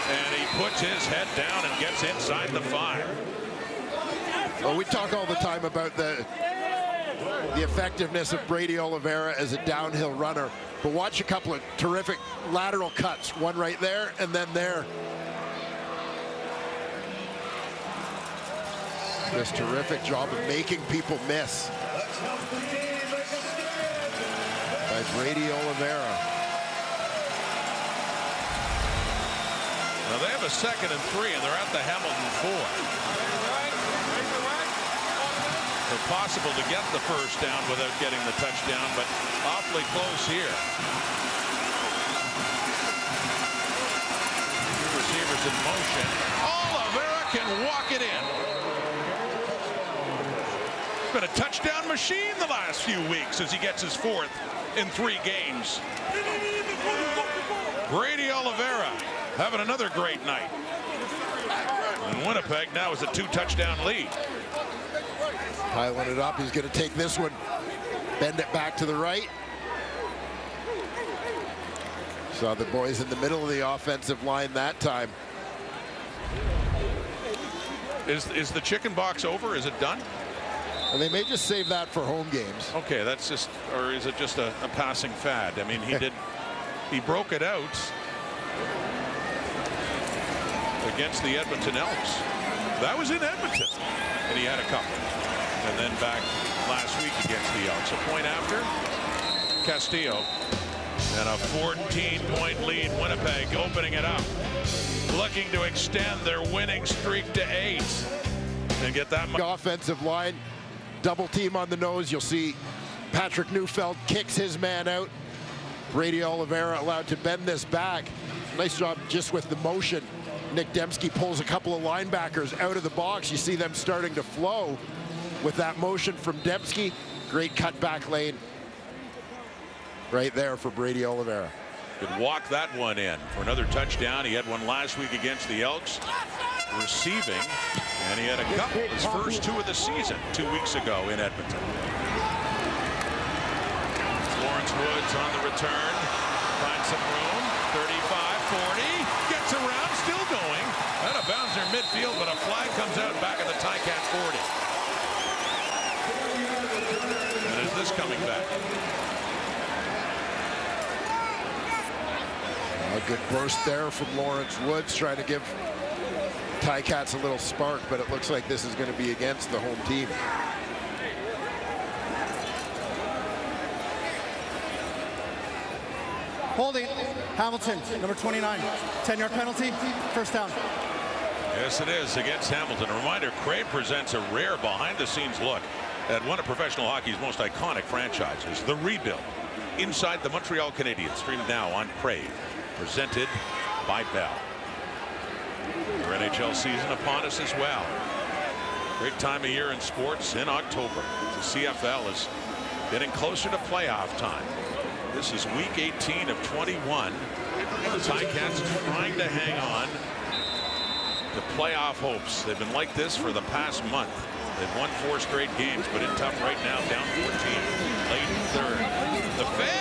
and he puts his head down and gets inside the 5. Well, we talk all the time about the effectiveness of Brady Oliveira as a downhill runner, but watch a couple of terrific lateral cuts, one right there and then there. This terrific job of making people miss by Brady Oliveira. Now they have a 2nd and 3, and they're at the Hamilton 4. It's possible to get the first down without getting the touchdown, but awfully close here. Two receivers in motion. Oliveira can walk it in. Been a touchdown machine the last few weeks as he gets his 4th in 3 games. Brady Oliveira having another great night. And Winnipeg now is a 2-touchdown lead. Piling it up. He's going to take this one, bend it back to the right. Saw the boys in the middle of the offensive line that time. Is the chicken box over? Is it done? Well, they may just save that for home games. Okay, that's just, or is it just a passing fad? I mean, he broke it out against the Edmonton Elks. That was in Edmonton, and he had a couple. And then back last week against the Elks. A point after, Castillo, and a 14-point lead. Winnipeg opening it up, looking to extend their winning streak to 8 and get that offensive line. Double team on the nose. You'll see Patrick Neufeld kicks his man out. Brady Oliveira allowed to bend this back. Nice job just with the motion. Nick Dembski pulls a couple of linebackers out of the box. You see them starting to flow with that motion from Dembski. Great cutback lane right there for Brady Oliveira. Could walk that one in for another touchdown. He had one last week against the Elks receiving, and he had a couple his first 2 of the season 2 weeks ago in Edmonton. Lawrence Woods on the return, finds some room, 35-40, gets around, still going, out of bounds near midfield, but a flag comes out back at the Ticat 40. And is this coming back? A good burst there from Lawrence Woods, trying to give Ticats a little spark, but it looks like this is going to be against the home team. Holding, Hamilton, number 29. 10-yard penalty, first down. Yes, it is against Hamilton. A reminder, Crave presents a rare behind-the-scenes look at one of professional hockey's most iconic franchises, The Rebuild, inside the Montreal Canadiens. Streamed now on Crave, presented by Bell. Our NHL season upon us as well. Great time of year in sports in October. The CFL is getting closer to playoff time. This is week 18 of 21. The Ticats trying to hang on to playoff hopes. They've been like this for the past month. They've won 4 straight games, but it's tough right now, down 14, late in third. The fake!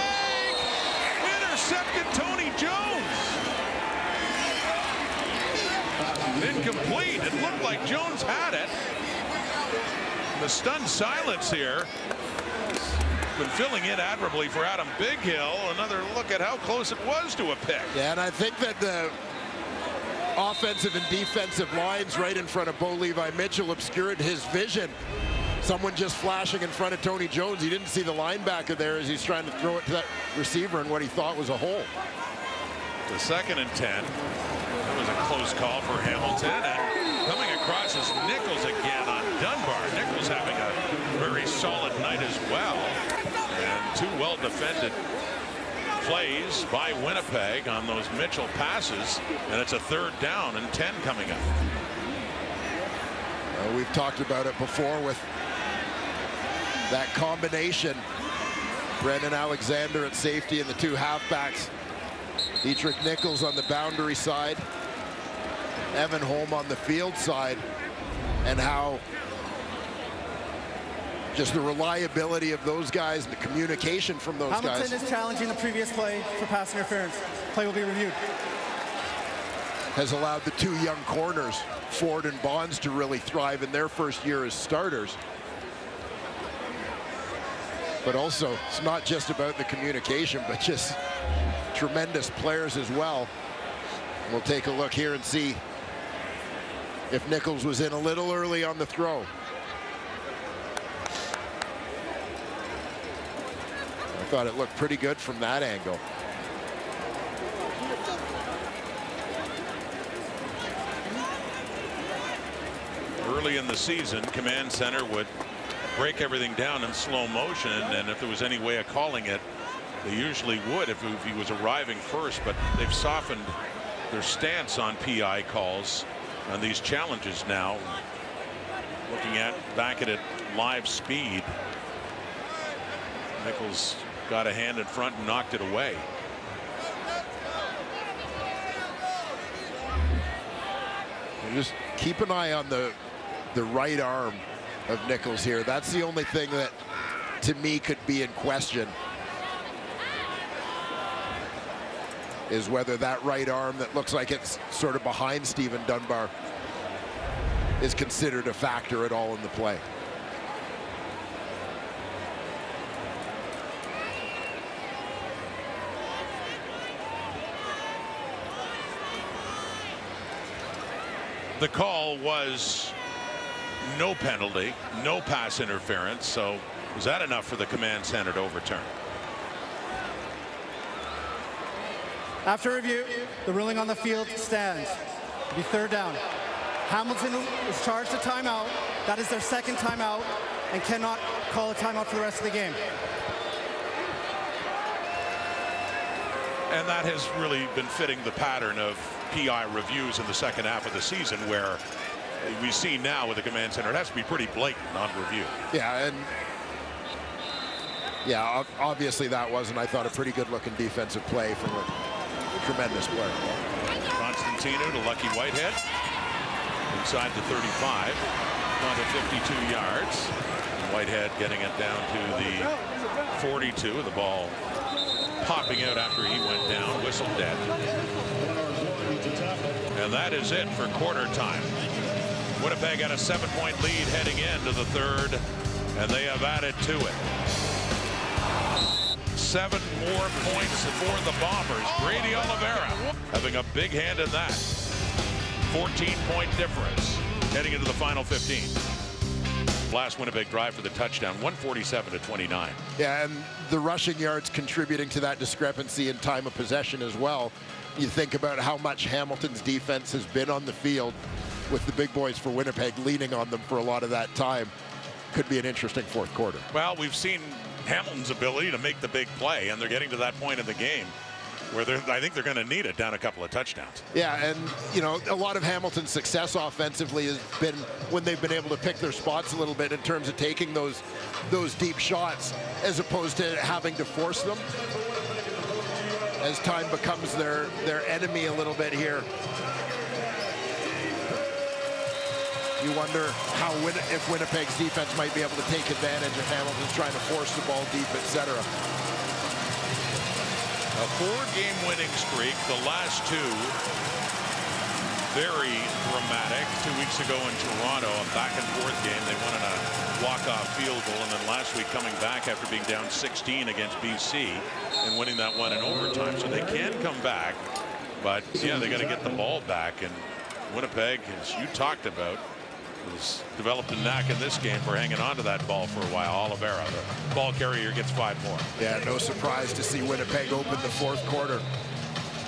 Intercepted Tony Jones! Incomplete. It looked like Jones had it. The stunned silence here. Been filling in admirably for Adam Bighill. Another look at how close it was to a pick. Yeah, and I think that the offensive and defensive lines right in front of Bo Levi Mitchell obscured his vision. Someone just flashing in front of Tony Jones. He didn't see the linebacker there as he's trying to throw it to that receiver in what he thought was a hole. The 2nd and 10. That was a close call for Hamilton. And coming across is Nichols again on Dunbar. Nichols having a very solid night as well. And 2 well-defended plays by Winnipeg on those Mitchell passes. And it's a 3rd down and 10 coming up. We've talked about it before with that combination. Brendan Alexander at safety and the 2 halfbacks. Dietrich Nichols on the boundary side. Evan Holm on the field side. And how just the reliability of those guys and the communication from those guys. Hamilton is challenging the previous play for pass interference. Play will be reviewed. Has allowed the 2 young corners, Ford and Bonds, to really thrive in their first year as starters. But also, it's not just about the communication, but just tremendous players as well. We'll take a look here and see if Nichols was in a little early on the throw. I thought it looked pretty good from that angle. Early in the season, Command Center would break everything down in slow motion, and if there was any way of calling it, they usually would if he was arriving first, but they've softened their stance on PI calls on these challenges now. Looking back at it live speed, Nichols got a hand in front and knocked it away. And just keep an eye on the right arm of Nichols here. That's the only thing that to me could be in question, is whether that right arm that looks like it's sort of behind Stephen Dunbar is considered a factor at all in the play. The call was no penalty, no pass interference. So was that enough for the Command Center to overturn? After review, the ruling on the field stands. It'll be 3rd down. Hamilton is charged a timeout. That is their 2nd timeout and cannot call a timeout for the rest of the game. And that has really been fitting the pattern of PI reviews in the 2nd half of the season, where we see now with the Command Center, it has to be pretty blatant on review. Yeah, and yeah, obviously that wasn't, I thought, a pretty good looking defensive play from a tremendous player. Constantino to Lucky Whitehead inside the 35, down to 52 yards. Whitehead getting it down to the 42. The ball popping out after he went down, whistle dead. And that is it for quarter time. Winnipeg had a 7-point lead heading into the 3rd, and they have added to it. 7 more points for the Bombers. Brady Oliveira having a big hand in that. 14-point difference heading into the final 15. Last Winnipeg drive for the touchdown, 147-29. Yeah, and the rushing yards contributing to that discrepancy in time of possession as well. You think about how much Hamilton's defense has been on the field with the big boys for Winnipeg leaning on them for a lot of that time. Could be an interesting 4th quarter. Well, we've seen Hamilton's ability to make the big play, and they're getting to that point in the game where I think they're going to need it down a couple of touchdowns. Yeah, and you know, a lot of Hamilton's success offensively has been when they've been able to pick their spots a little bit in terms of taking those deep shots as opposed to having to force them. As time becomes their enemy a little bit here. You wonder how if Winnipeg's defense might be able to take advantage of Hamilton's trying to force the ball deep, etc. A 4-game winning streak. The last two very dramatic. 2 weeks ago in Toronto, a back-and-forth game. They won on a walk-off field goal, and then last week coming back after being down 16 against BC and winning that one in overtime. So they can come back, but yeah, they got to get the ball back. And Winnipeg, as you talked about, has developed a knack in this game for hanging on to that ball for a while. Oliveira, the ball carrier, gets 5 more. Yeah, no surprise to see Winnipeg open the 4th quarter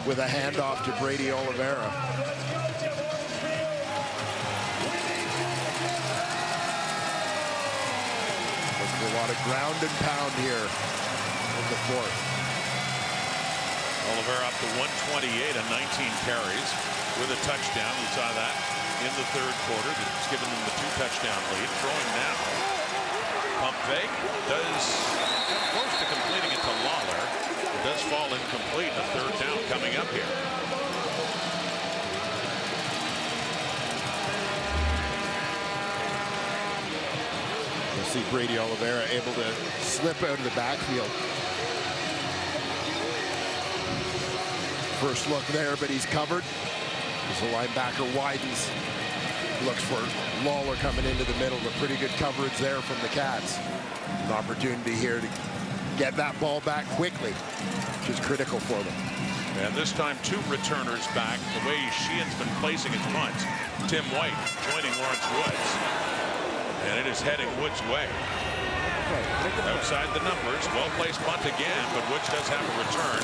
with a handoff to Brady Oliveira. A lot of ground and pound here in the 4th. Oliveira up to 128 on 19 carries with a touchdown. We saw that in the 3rd quarter. It's given them the 2-touchdown lead. Throwing now. Pump fake. Does come close to completing it to Lawler. It does fall incomplete. A 3rd down coming up here. See Brady Oliveira able to slip out of the backfield. First look there, but he's covered as the linebacker widens. Looks for Lawler coming into the middle, but pretty good coverage there from the Cats. An opportunity here to get that ball back quickly, which is critical for them. And this time 2 returners back. The way Sheehan's been placing his punts. Tim White joining Lawrence Woods. And it is heading Woods' way. Outside the numbers, well-placed punt again, but Woods does have a return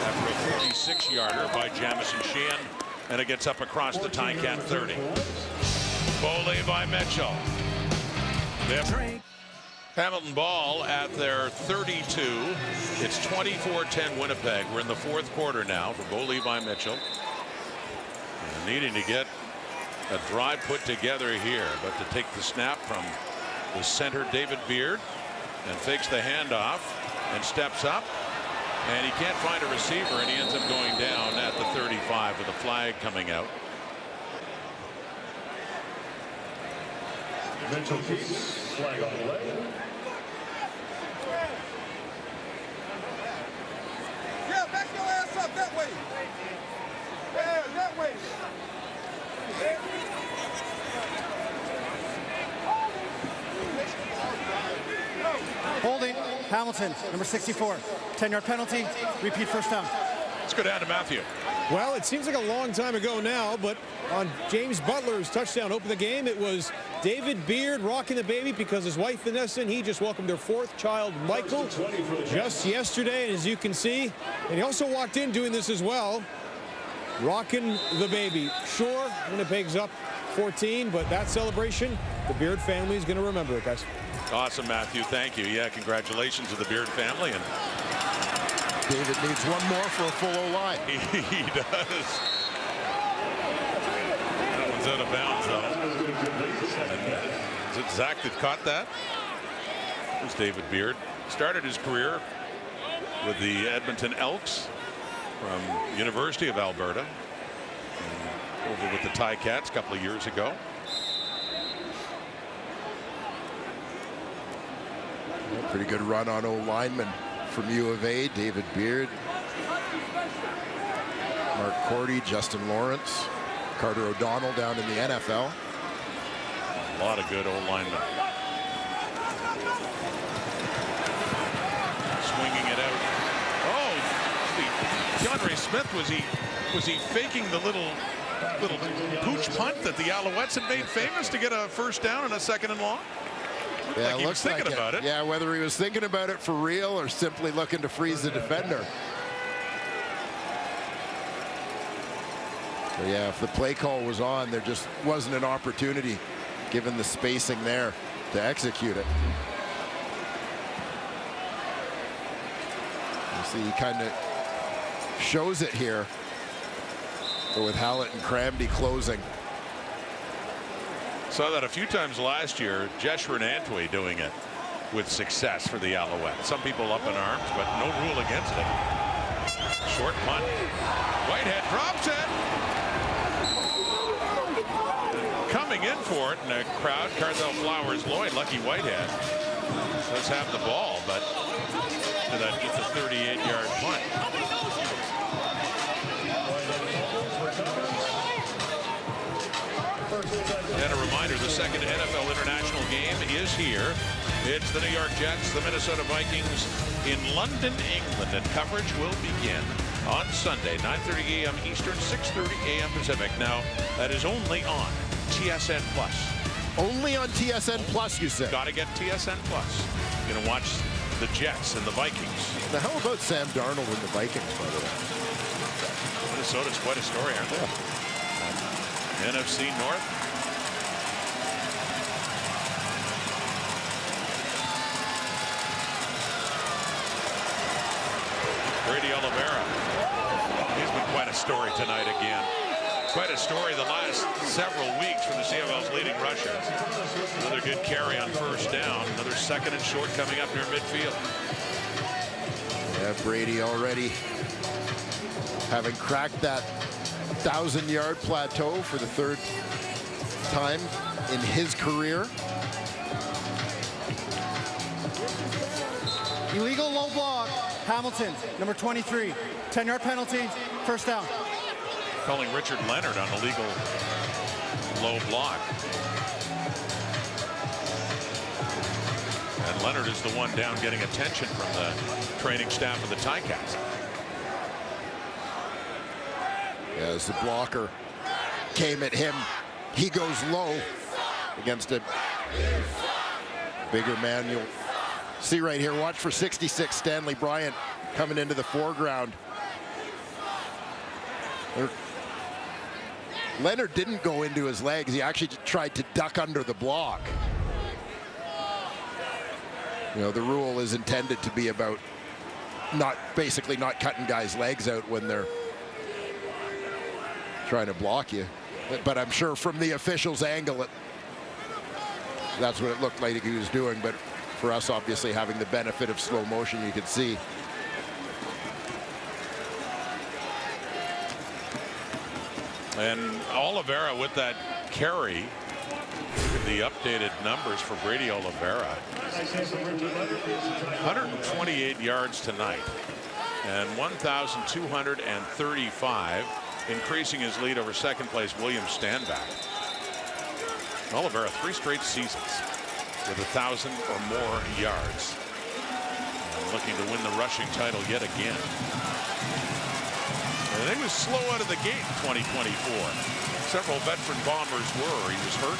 after a 46-yarder by Jamison Sheehan, and it gets up across the Ticat 30. Bo Levi Mitchell. They have Hamilton ball at their 32. It's 24-10 Winnipeg. We're in the 4th quarter now for Bo Levi Mitchell. And needing to get a drive put together here, but to take the snap from the center David Beard and fakes the handoff and steps up, and he can't find a receiver, and he ends up going down at the 35 with a flag coming out. Mitchell keeps flag on the leg. Yeah, back your ass up that way. Yeah, that way. Holding Hamilton, number 64. 10-yard penalty, repeat 1st down. Let's go down to Matthew. Well, it seems like a long time ago now, but on James Butler's touchdown open the game, it was David Beard rocking the baby because his wife Vanessa and he just welcomed their 4th child, Michael, just yesterday. And as you can see, and he also walked in doing this as well, rocking the baby. Sure, Winnipeg's up 14, but that celebration, the Beard family is going to remember it, guys. Awesome, Matthew. Thank you. Yeah, congratulations to the Beard family. And David needs one more for a full O-line. He does. That one's out of bounds, though. And is it Zach that caught that? It was David Beard. Started his career with the Edmonton Elks from University of Alberta. And over with the Ticats a couple of years ago. Pretty good run on O-lineman from U of A. David Beard, Mark Cordy, Justin Lawrence, Carter O'Donnell down in the NFL. A lot of good O-linemen. Swinging it out. Oh, DeAndre Smith, was he faking the little pooch punt that the Alouettes had made famous to get a 1st down and a 2nd and long? Yeah, like he was thinking about it. Yeah, whether he was thinking about it for real or simply looking to freeze the defender. But yeah, if the play call was on, there just wasn't an opportunity, given the spacing there, to execute it. You see, he kind of shows it here, but with Hallett and Cramby closing. Saw that a few times last year. Jeshurun Antwi doing it with success for the Alouettes. Some people up in arms, but no rule against it. Short punt. Whitehead drops it. Coming coming in for it in the crowd. Carzel Flowers Lloyd, Lucky Whitehead, does have the ball, but that gets a 38-yard punt. And a reminder, the second NFL international game is here. It's the New York Jets, the Minnesota Vikings in London, England, and coverage will begin on Sunday, 9:30 a.m. Eastern, 6:30 a.m. Pacific. Now, that is only on TSN Plus. Only on TSN Plus, you said? Got to get TSN Plus. You're going to watch the Jets and the Vikings. Now, how about Sam Darnold and the Vikings, by the way? Minnesota's quite a story, aren't they? NFC North. Brady Oliveira. He's been quite a story tonight again. Quite a story the last several weeks for the CFL's leading rusher. Another good carry on first down. Another second and short coming up near midfield. Yeah, Brady already having cracked that 1,000-yard plateau for the third time in his career. Illegal low block. Hamilton, number 23. 10-yard penalty, first down. Calling Richard Leonard on illegal low block. And Leonard is the one down getting attention from the training staff of the Ticats. As the blocker came at him, he goes low against a bigger man. You'll see right here, watch for 66 Stanley Bryant coming into the foreground. Leonard didn't go into his legs. He actually tried to duck under the block. You know, the rule is intended to be about basically not cutting guys' legs out when they're trying to block you. But I'm sure from the official's angle, that's what it looked like he was doing. But for us, obviously, having the benefit of slow motion, you could see. And Oliveira with that carry. The updated numbers for Brady Oliveira. 128 yards tonight and 1,235, increasing his lead over second place William Stanback. Oliveira 3 straight seasons with 1,000 or more yards. And looking to win the rushing title yet again. And he was slow out of the gate in 2024. Several veteran Bombers were. He was hurt.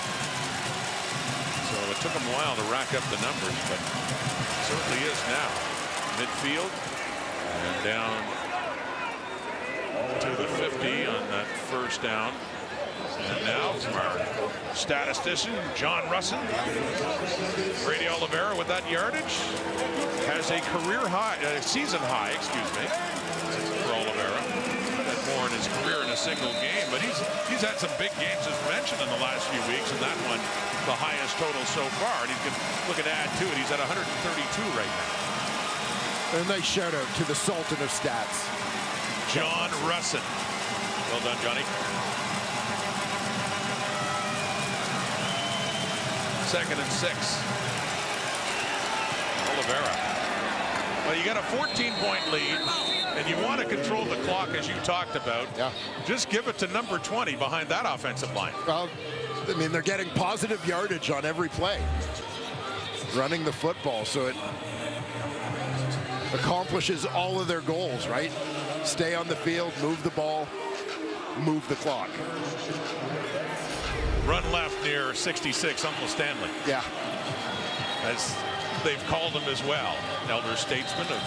So it took him a while to rack up the numbers, but certainly is now. Midfield and down to the 50 on that first down. And now from our statistician, John Russin, Brady Oliveira with that yardage has a career high, season high, excuse me, for Oliveira. Had more in his career in a single game, but he's had some big games as mentioned in the last few weeks, and that one the highest total so far, and he's looking to add to it. He's at 132 right now. A nice shout out to the Sultan of Stats, John Russin. Well done, Johnny. Second and 6. Oliveira. Well, you got a 14-point lead, and you want to control the clock as you talked about. Yeah. Just give it to number 20 behind that offensive line. Well, I mean, they're getting positive yardage on every play, running the football, so it accomplishes all of their goals, right? Stay on the field, move the ball, move the clock. Run left near 66, Uncle Stanley. Yeah. As they've called him as well. Elder statesman of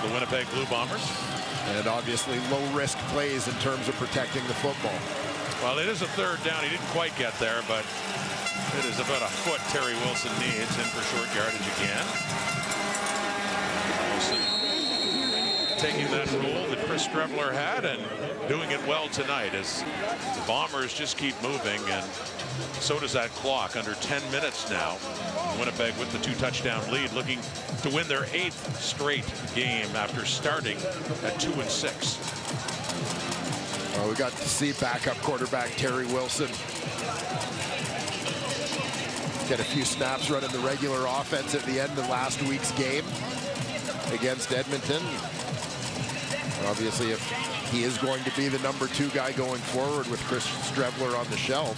the Winnipeg Blue Bombers. And obviously low-risk plays in terms of protecting the football. Well, it is a third down. He didn't quite get there, but it is about a foot Terry Wilson needs in for short yardage again. Wilson taking that role that Chris Streveler had and doing it well tonight as the Bombers just keep moving, and so does that clock. Under 10 minutes now. Winnipeg with the 2-touchdown lead, looking to win their 8th straight game after starting at 2-6. Well, we got to see backup quarterback Terry Wilson Got a few snaps running the regular offense at the end of last week's game against Edmonton. Obviously, if he is going to be the #2 guy going forward with Chris Strebler on the shelf,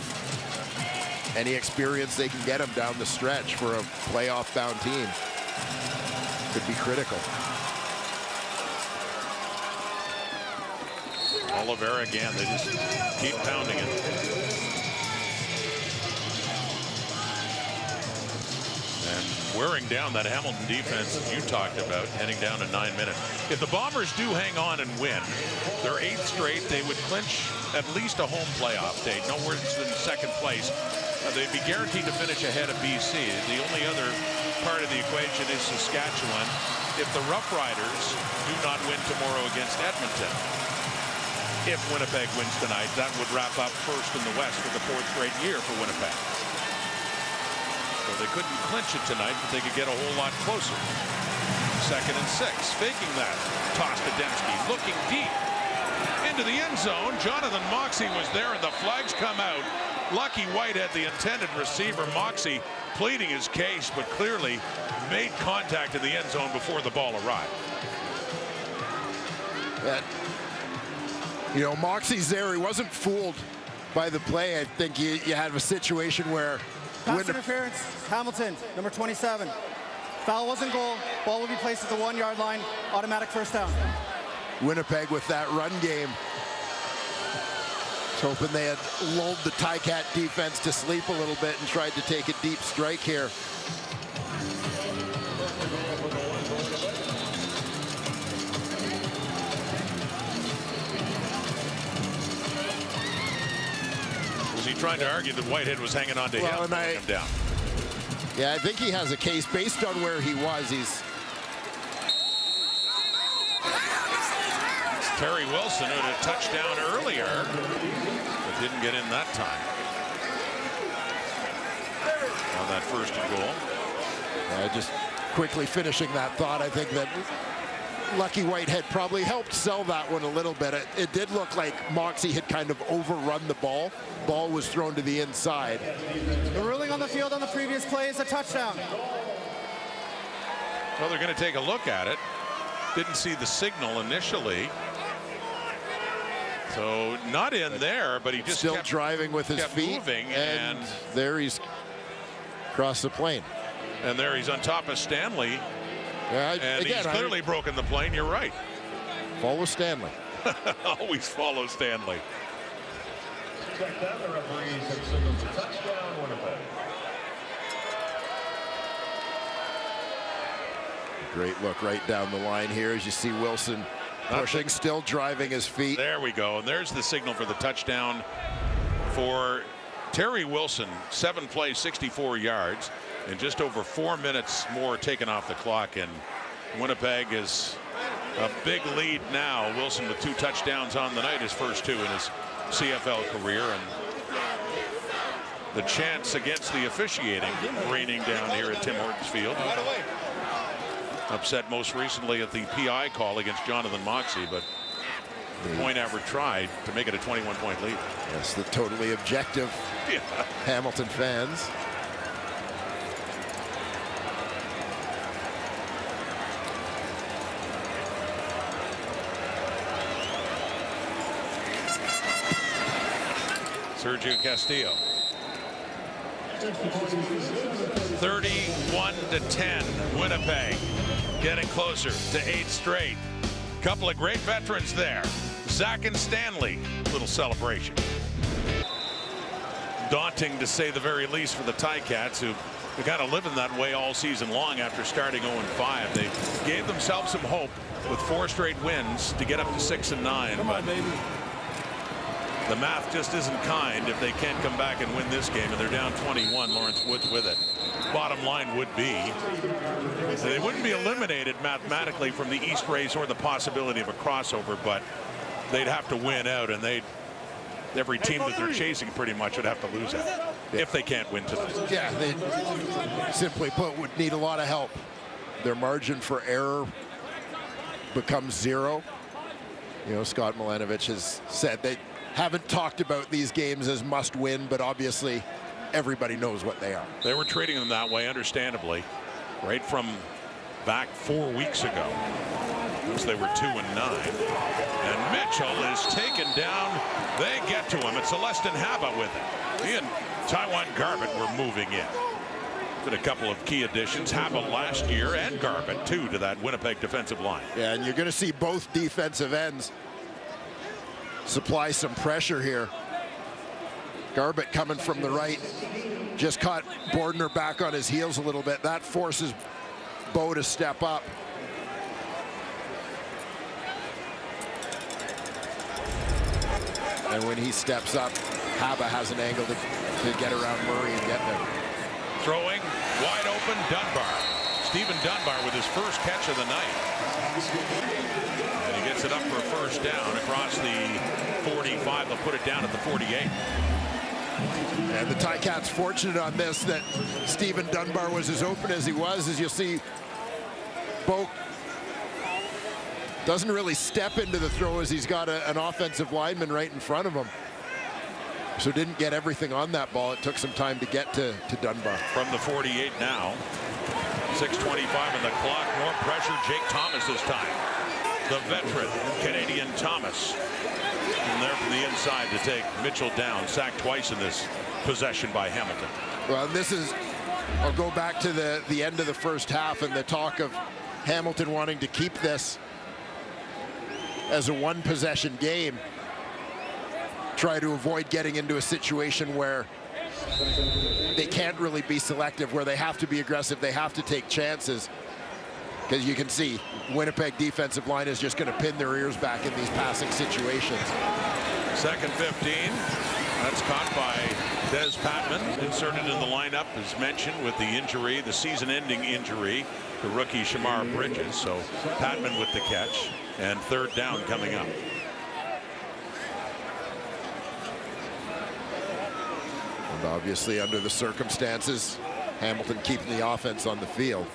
any experience they can get him down the stretch for a playoff-bound team could be critical. Oliveira again, they just keep pounding it. And wearing down that Hamilton defense that you talked about, heading down to 9 minutes. If the Bombers do hang on and win their 8th straight, they would clinch at least a home playoff date, no worse than second place. They'd be guaranteed to finish ahead of BC. The only other part of the equation is Saskatchewan. If the Rough Riders do not win tomorrow against Edmonton, if Winnipeg wins tonight, that would wrap up first in the West for the 4th straight year for Winnipeg. So they couldn't clinch it tonight, but they could get a whole lot closer. 2nd and 6, faking that. Toss to Dembski, looking deep into the end zone. Jonathan Moxey was there, and the flags come out. Lucky Whitehead, the intended receiver. Moxey pleading his case, but clearly made contact in the end zone before the ball arrived. You know, Moxey's there. He wasn't fooled by the play. I think you had a situation where pass interference, Hamilton, number 27. Foul was in goal. Ball will be placed at the 1-yard line. Automatic first down. Winnipeg with that run game. Was hoping they had lulled the Ticat defense to sleep a little bit and tried to take a deep strike here. Was he trying to argue that Whitehead was hanging on to him, pulling him down? Yeah, I think he has a case based on where he was. It's Terry Wilson who had a touchdown earlier, but didn't get in that time on that first and goal. Just quickly finishing that thought, I think that Lucky Whitehead probably helped sell that one a little bit. It did look like Moxey had kind of overrun the ball. Ball was thrown to the inside. The ruling on the field on the previous play is a touchdown. Well, they're going to take a look at it. Didn't see the signal initially. So not in there, but he just still kept driving with his feet. Moving, and there he's across the plane. And there he's on top of Stanley. Yeah, and again, he's clearly broken the plane. You're right. Follow Stanley. Always follow Stanley. Check down, the referees have signaled the touchdown, Winnipeg. Great look right down the line here as you see Wilson pushing, still driving his feet. There we go. And there's the signal for the touchdown for Terry Wilson. 7 plays, 64 yards. And just over 4 minutes more taken off the clock, and Winnipeg is a big lead now. Wilson with 2 touchdowns on the night, his first 2 in his CFL career, and the chance against the officiating raining down here at Tim Hortons Field. Upset most recently at the PI call against Jonathan Moxey, but the point ever tried to make it a 21-point lead. Yes, the totally objective Hamilton fans. Sergio Castillo. 31-10, Winnipeg getting closer to 8 straight. Couple of great veterans there. Zach and Stanley, little celebration. Daunting to say the very least for the Ticats, who are kind of living that way all season long after starting 0-5. They gave themselves some hope with 4 straight wins to get up to 6-9. Come on, baby. The math just isn't kind if they can't come back and win this game, and they're down 21. Lawrence Woods with it. Bottom line would be they wouldn't be eliminated mathematically from the East race or the possibility of a crossover, but they'd have to win out, and every team that they're chasing pretty much would have to lose out if they can't win tonight. Yeah, they simply put would need a lot of help. Their margin for error becomes 0. You know, Scott Milanovic has said they haven't talked about these games as must win, but obviously everybody knows what they are. They were treating them that way, understandably, right from back 4 weeks ago, once they were 2-9. And Mitchell is taken down. They get to him. It's Celestin Haba with it. He and Taiwan Garbett were moving in. Been a couple of key additions, Haba last year and Garbett too, to that Winnipeg defensive line. Yeah, and you're going to see both defensive ends supply some pressure here. Garbett coming from the right, just caught Bordner back on his heels a little bit. That forces Bo to step up. And when he steps up, Haba has an angle to get around Murray and get there. Throwing, wide open, Dunbar. Stephen Dunbar with his first catch of the night. And he gets it up for a first down across the 45. They'll put it down at the 48. And the Ticats fortunate on this that Stephen Dunbar was as open as he was. As you'll see, Bo doesn't really step into the throw as he's got an offensive lineman right in front of him. So didn't get everything on that ball. It took some time to get to Dunbar. From the 48 now. 6:25 on the clock. More pressure. Jake Thomas this time. The veteran Canadian Thomas. And there from the inside to take Mitchell down. Sacked twice in this possession by Hamilton. Well, this is, I'll go back to the end of the first half and the talk of Hamilton wanting to keep this as a one possession game. Try to avoid getting into a situation where they can't really be selective, where they have to be aggressive, they have to take chances. Because you can see Winnipeg defensive line is just going to pin their ears back in these passing situations. Second 15. That's caught by Des Patman, inserted in the lineup as mentioned with the injury, the season-ending injury to rookie Shamar Bridges. So Patman with the catch, and third down coming up. And obviously under the circumstances, Hamilton keeping the offense on the field.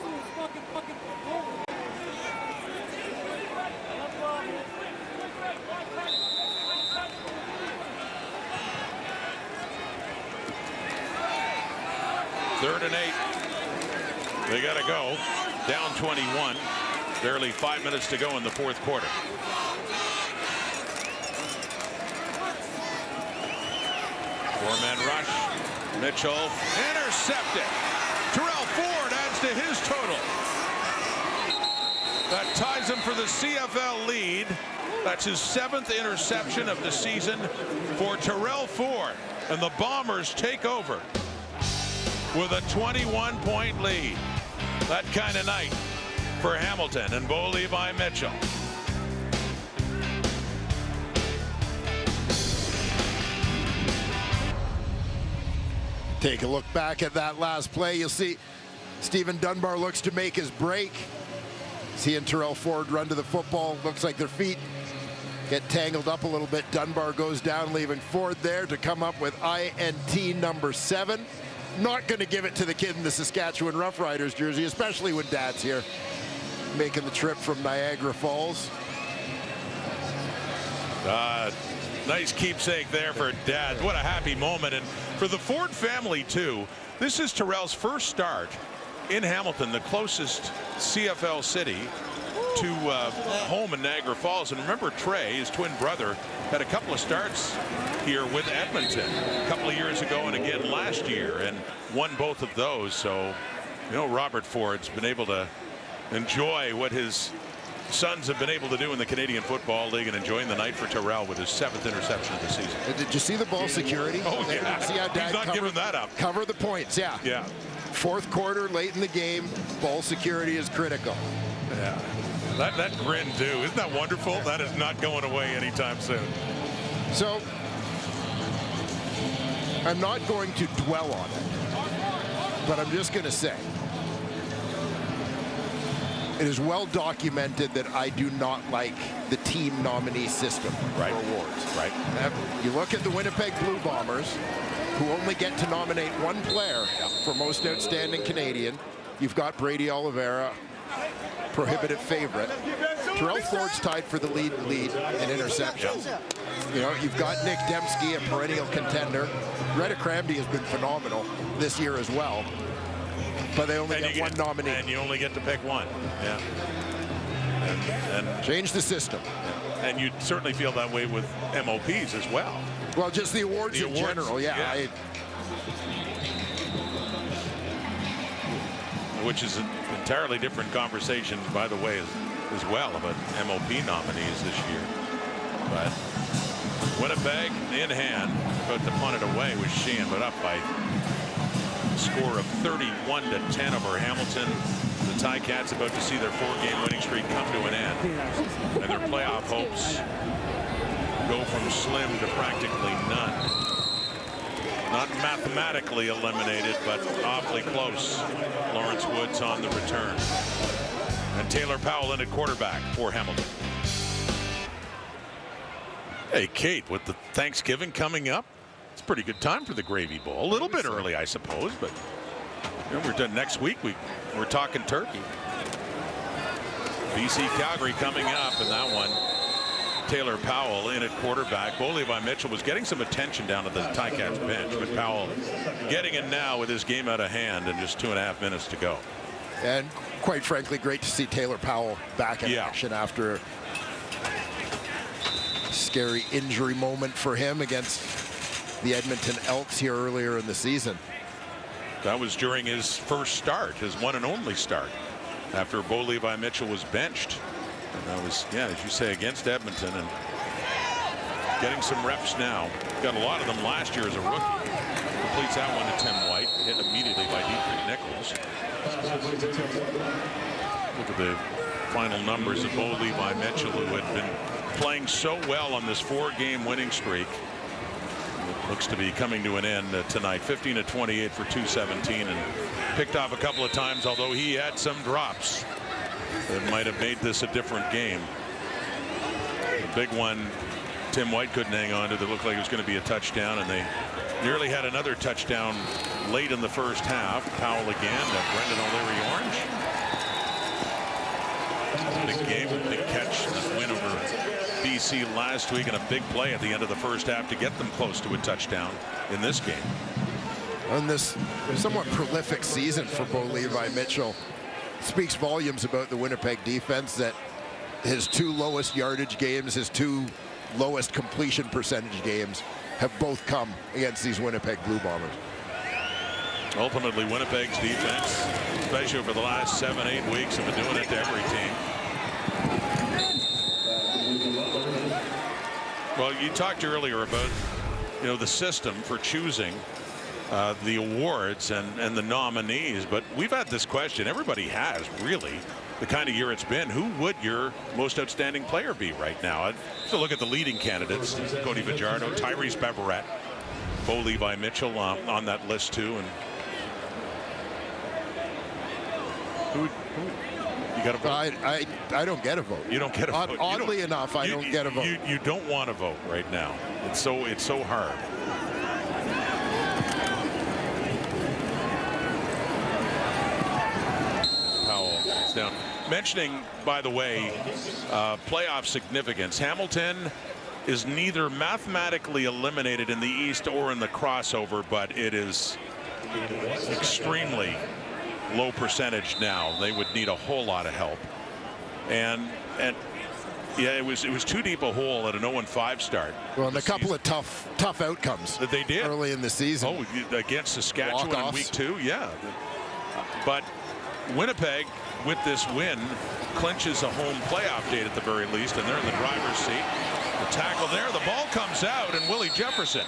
Third and 8. They got to go. Down 21. Barely 5 minutes to go in the fourth quarter. Four-man rush. Mitchell intercepted. Terrell Ford adds to his total. That ties him for the CFL lead. That's his 7th interception of the season for Terrell Ford. And the Bombers take over with a 21-point lead. That kind of night for Hamilton and Bo Levi Mitchell. Take a look back at that last play. You'll see Stephen Dunbar looks to make his break. See and Terrell Ford run to the football. Looks like their feet get tangled up a little bit. Dunbar goes down, leaving Ford there to come up with INT number 7. Not going to give it to the kid in the Saskatchewan Roughriders jersey, especially when Dad's here, making the trip from Niagara Falls. Nice keepsake there for Dad. What a happy moment. And for the Ford family, too, this is Terrell's first start in Hamilton, the closest CFL city to home in Niagara Falls. And remember, Trey, his twin brother, had a couple of starts here with Edmonton a couple of years ago and again last year and won both of those. So, you know, Robert Ford's been able to enjoy what his sons have been able to do in the Canadian Football League and enjoying the night for Terrell with his 7th interception of the season. Did you see the ball security? Oh, yeah. See how Dad He's not giving that up. Cover the points, yeah. Yeah. Fourth quarter, late in the game, ball security is critical. Yeah. That grin, too. Isn't that wonderful? That is not going away anytime soon. So, I'm not going to dwell on it, but I'm just going to say, it is well documented that I do not like the team nominee system for awards. Right. You look at the Winnipeg Blue Bombers, who only get to nominate one player for most outstanding Canadian. You've got Brady Oliveira, prohibitive favorite. Terrell Ford's tied for the lead in interceptions. You know, you've got Nick Dembski, a perennial contender. Retta Cramdy has been phenomenal this year as well. But they only get one nominee. And you only get to pick one. Yeah. And change the system. And you certainly feel that way with MOPs as well. Well, just the awards in general, yeah. Which is an entirely different conversation, by the way, as well about MOP nominees this year. But Winnipeg in hand, about to punt it away with Sheehan, but up by a score of 31-10 over Hamilton. The Ticats about to see their 4-game winning streak come to an end, and their playoff hopes go from slim to practically none. Not mathematically eliminated, but awfully close. Lawrence Woods on the return. And Taylor Powell in at quarterback for Hamilton. Hey, Kate, with the Thanksgiving coming up, it's a pretty good time for the Gravy Bowl. A little bit early, I suppose, but you know, we're done next week. We're talking turkey. BC Calgary coming up, and that one, Taylor Powell in at quarterback. Bo Levi Mitchell was getting some attention down at the Ticats bench, but Powell getting it now with his game out of hand and just 2.5 minutes to go. And quite frankly, great to see Taylor Powell back in action after a scary injury moment for him against the Edmonton Elks here earlier in the season. That was during his first start, his one and only start, after Bo Levi Mitchell was benched. And that was, yeah, as you say, against Edmonton, and getting some reps now. Got a lot of them last year as a rookie. Completes that one to Tim White, hit immediately by Dietrich Nichols. Look at the final numbers of Bo Levi Mitchell, who had been playing so well on this 4-game winning streak. It looks to be coming to an end tonight. 15 of 28 for 217, and picked off a couple of times, although he had some drops that might have made this a different game. The big one Tim White couldn't hang on to that looked like it was going to be a touchdown, and they nearly had another touchdown late in the first half. Powell again, Brendan O'Leary Orange. Big game, big catch, win over BC last week, and a big play at the end of the first half to get them close to a touchdown in this game. On this somewhat prolific season for Bo Levi Mitchell, speaks volumes about the Winnipeg defense, that his 2 lowest yardage games, his 2 lowest completion percentage games have both come against these Winnipeg Blue Bombers. Ultimately, Winnipeg's defense, especially over the last 7-8 weeks, have been doing it to every team. Well, you talked earlier about, you know, the system for choosing the awards and the nominees, but we've had this question. Everybody has, really, the kind of year it's been. Who would your most outstanding player be right now? So look at the leading candidates: Cody Fajardo, Tyrese Beverett, Bo Levi Mitchell on that list too. And who you got a vote? I don't get a vote. You don't get a vote. Oddly enough, I don't get a vote. You don't want to vote right now. It's so hard. Down. Mentioning, by the way, playoff significance, Hamilton is neither mathematically eliminated in the East or in the crossover, but it is extremely low percentage now. They would need a whole lot of help, and yeah, it was too deep a hole at an 0-5 start. Well, and a couple of tough outcomes that they did early in the season. Oh, against Saskatchewan in week 2, yeah. But Winnipeg, with this win, clinches a home playoff date at the very least, and they're in the driver's seat. The tackle there, the ball comes out, and Willie Jefferson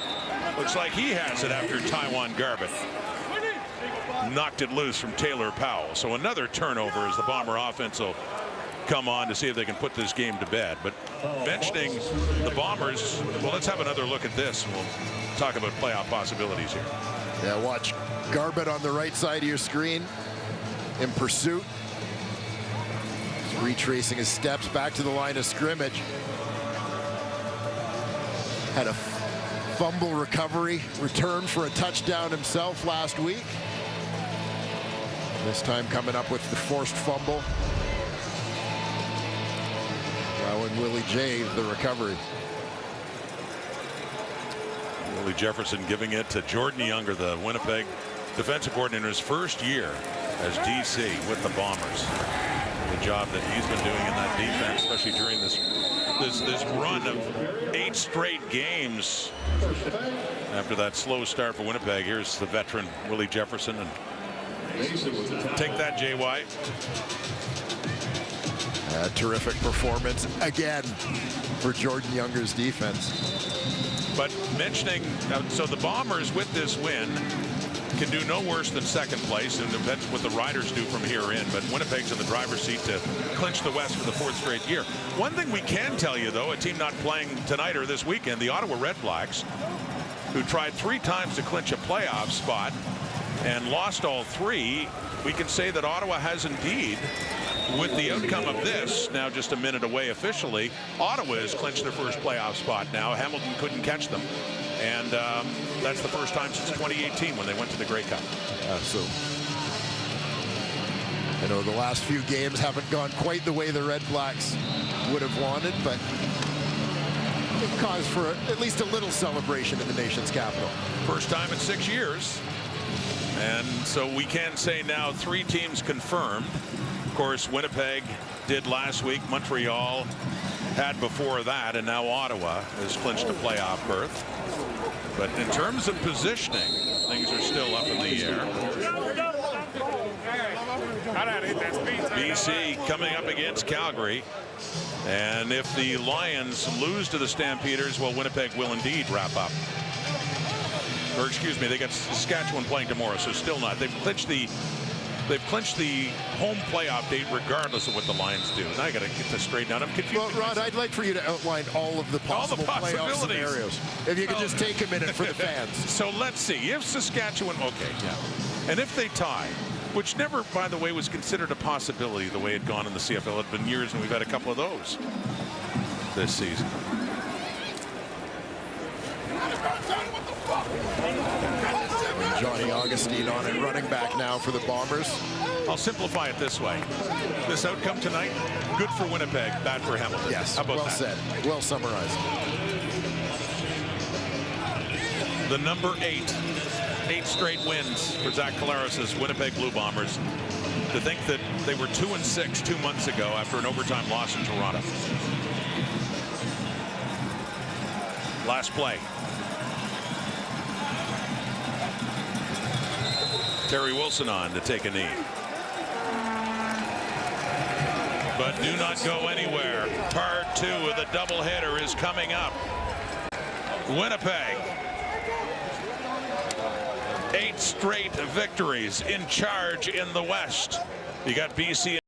looks like he has it after Taiwan Garbett knocked it loose from Taylor Powell. So another turnover as the Bomber offense will come on to see if they can put this game to bed. But mentioning the Bombers, well, let's have another look at this. We'll talk about playoff possibilities here. Yeah, watch Garbett on the right side of your screen in pursuit. He's retracing his steps back to the line of scrimmage. Had a fumble recovery, return for a touchdown himself last week. This time coming up with the forced fumble. Allowing Willie J the recovery. Willie Jefferson giving it to Jordan Younger, the Winnipeg defensive coordinator, his first year as DC with the Bombers. The job that he's been doing in that defense, especially during this run of 8 straight games after that slow start for Winnipeg. Here's the veteran Willie Jefferson, and take that, JY. A terrific performance again for Jordan Younger's defense. But mentioning, so the Bombers with this win can do no worse than second place, and depends what the Riders do from here in. But Winnipeg's in the driver's seat to clinch the West for the 4th straight year. One thing we can tell you, though, a team not playing tonight or this weekend, the Ottawa Redblacks, who tried 3 times to clinch a playoff spot and lost all 3, we can say that Ottawa has indeed, with the outcome of this, now just a minute away officially, Ottawa has clinched their first playoff spot now. Hamilton couldn't catch them. And that's the first time since 2018 when they went to the Grey Cup. Absolutely. I know the last few games haven't gone quite the way the Red Blacks would have wanted, but it caused for at least a little celebration in the nation's capital. First time in 6 years. And so we can say now 3 teams confirmed. Of course, Winnipeg did last week. Montreal had before that, and now Ottawa has clinched a playoff berth. But in terms of positioning, things are still up in the air. BC coming up against Calgary. And if the Lions lose to the Stampeders, well, Winnipeg will indeed wrap up. Or excuse me, they got Saskatchewan playing tomorrow, so still not. They've clinched the home playoff date regardless of what the Lions do. Now I got to get this straightened out. I'm confused. Well, Rod, I'd like for you to outline all of the possible playoff scenarios. If you could just take a minute for the fans. So let's see. If Saskatchewan, okay, yeah. And if they tie, which never, by the way, was considered a possibility the way it had gone in the CFL. It had been years, and we've had a couple of those this season. And Johnny Augustine on it, running back now for the Bombers. I'll simplify it this way. This outcome tonight, good for Winnipeg, bad for Hamilton. Yes, how about well that? said. Well summarized. The number 8 straight wins for Zach Collaros' Winnipeg Blue Bombers. To think that they were 2-6 2 months ago after an overtime loss in Toronto. Last play. Terry Wilson on to take a knee. But do not go anywhere. Part 2 of the doubleheader is coming up. Winnipeg. 8 straight victories, in charge in the West. You got BC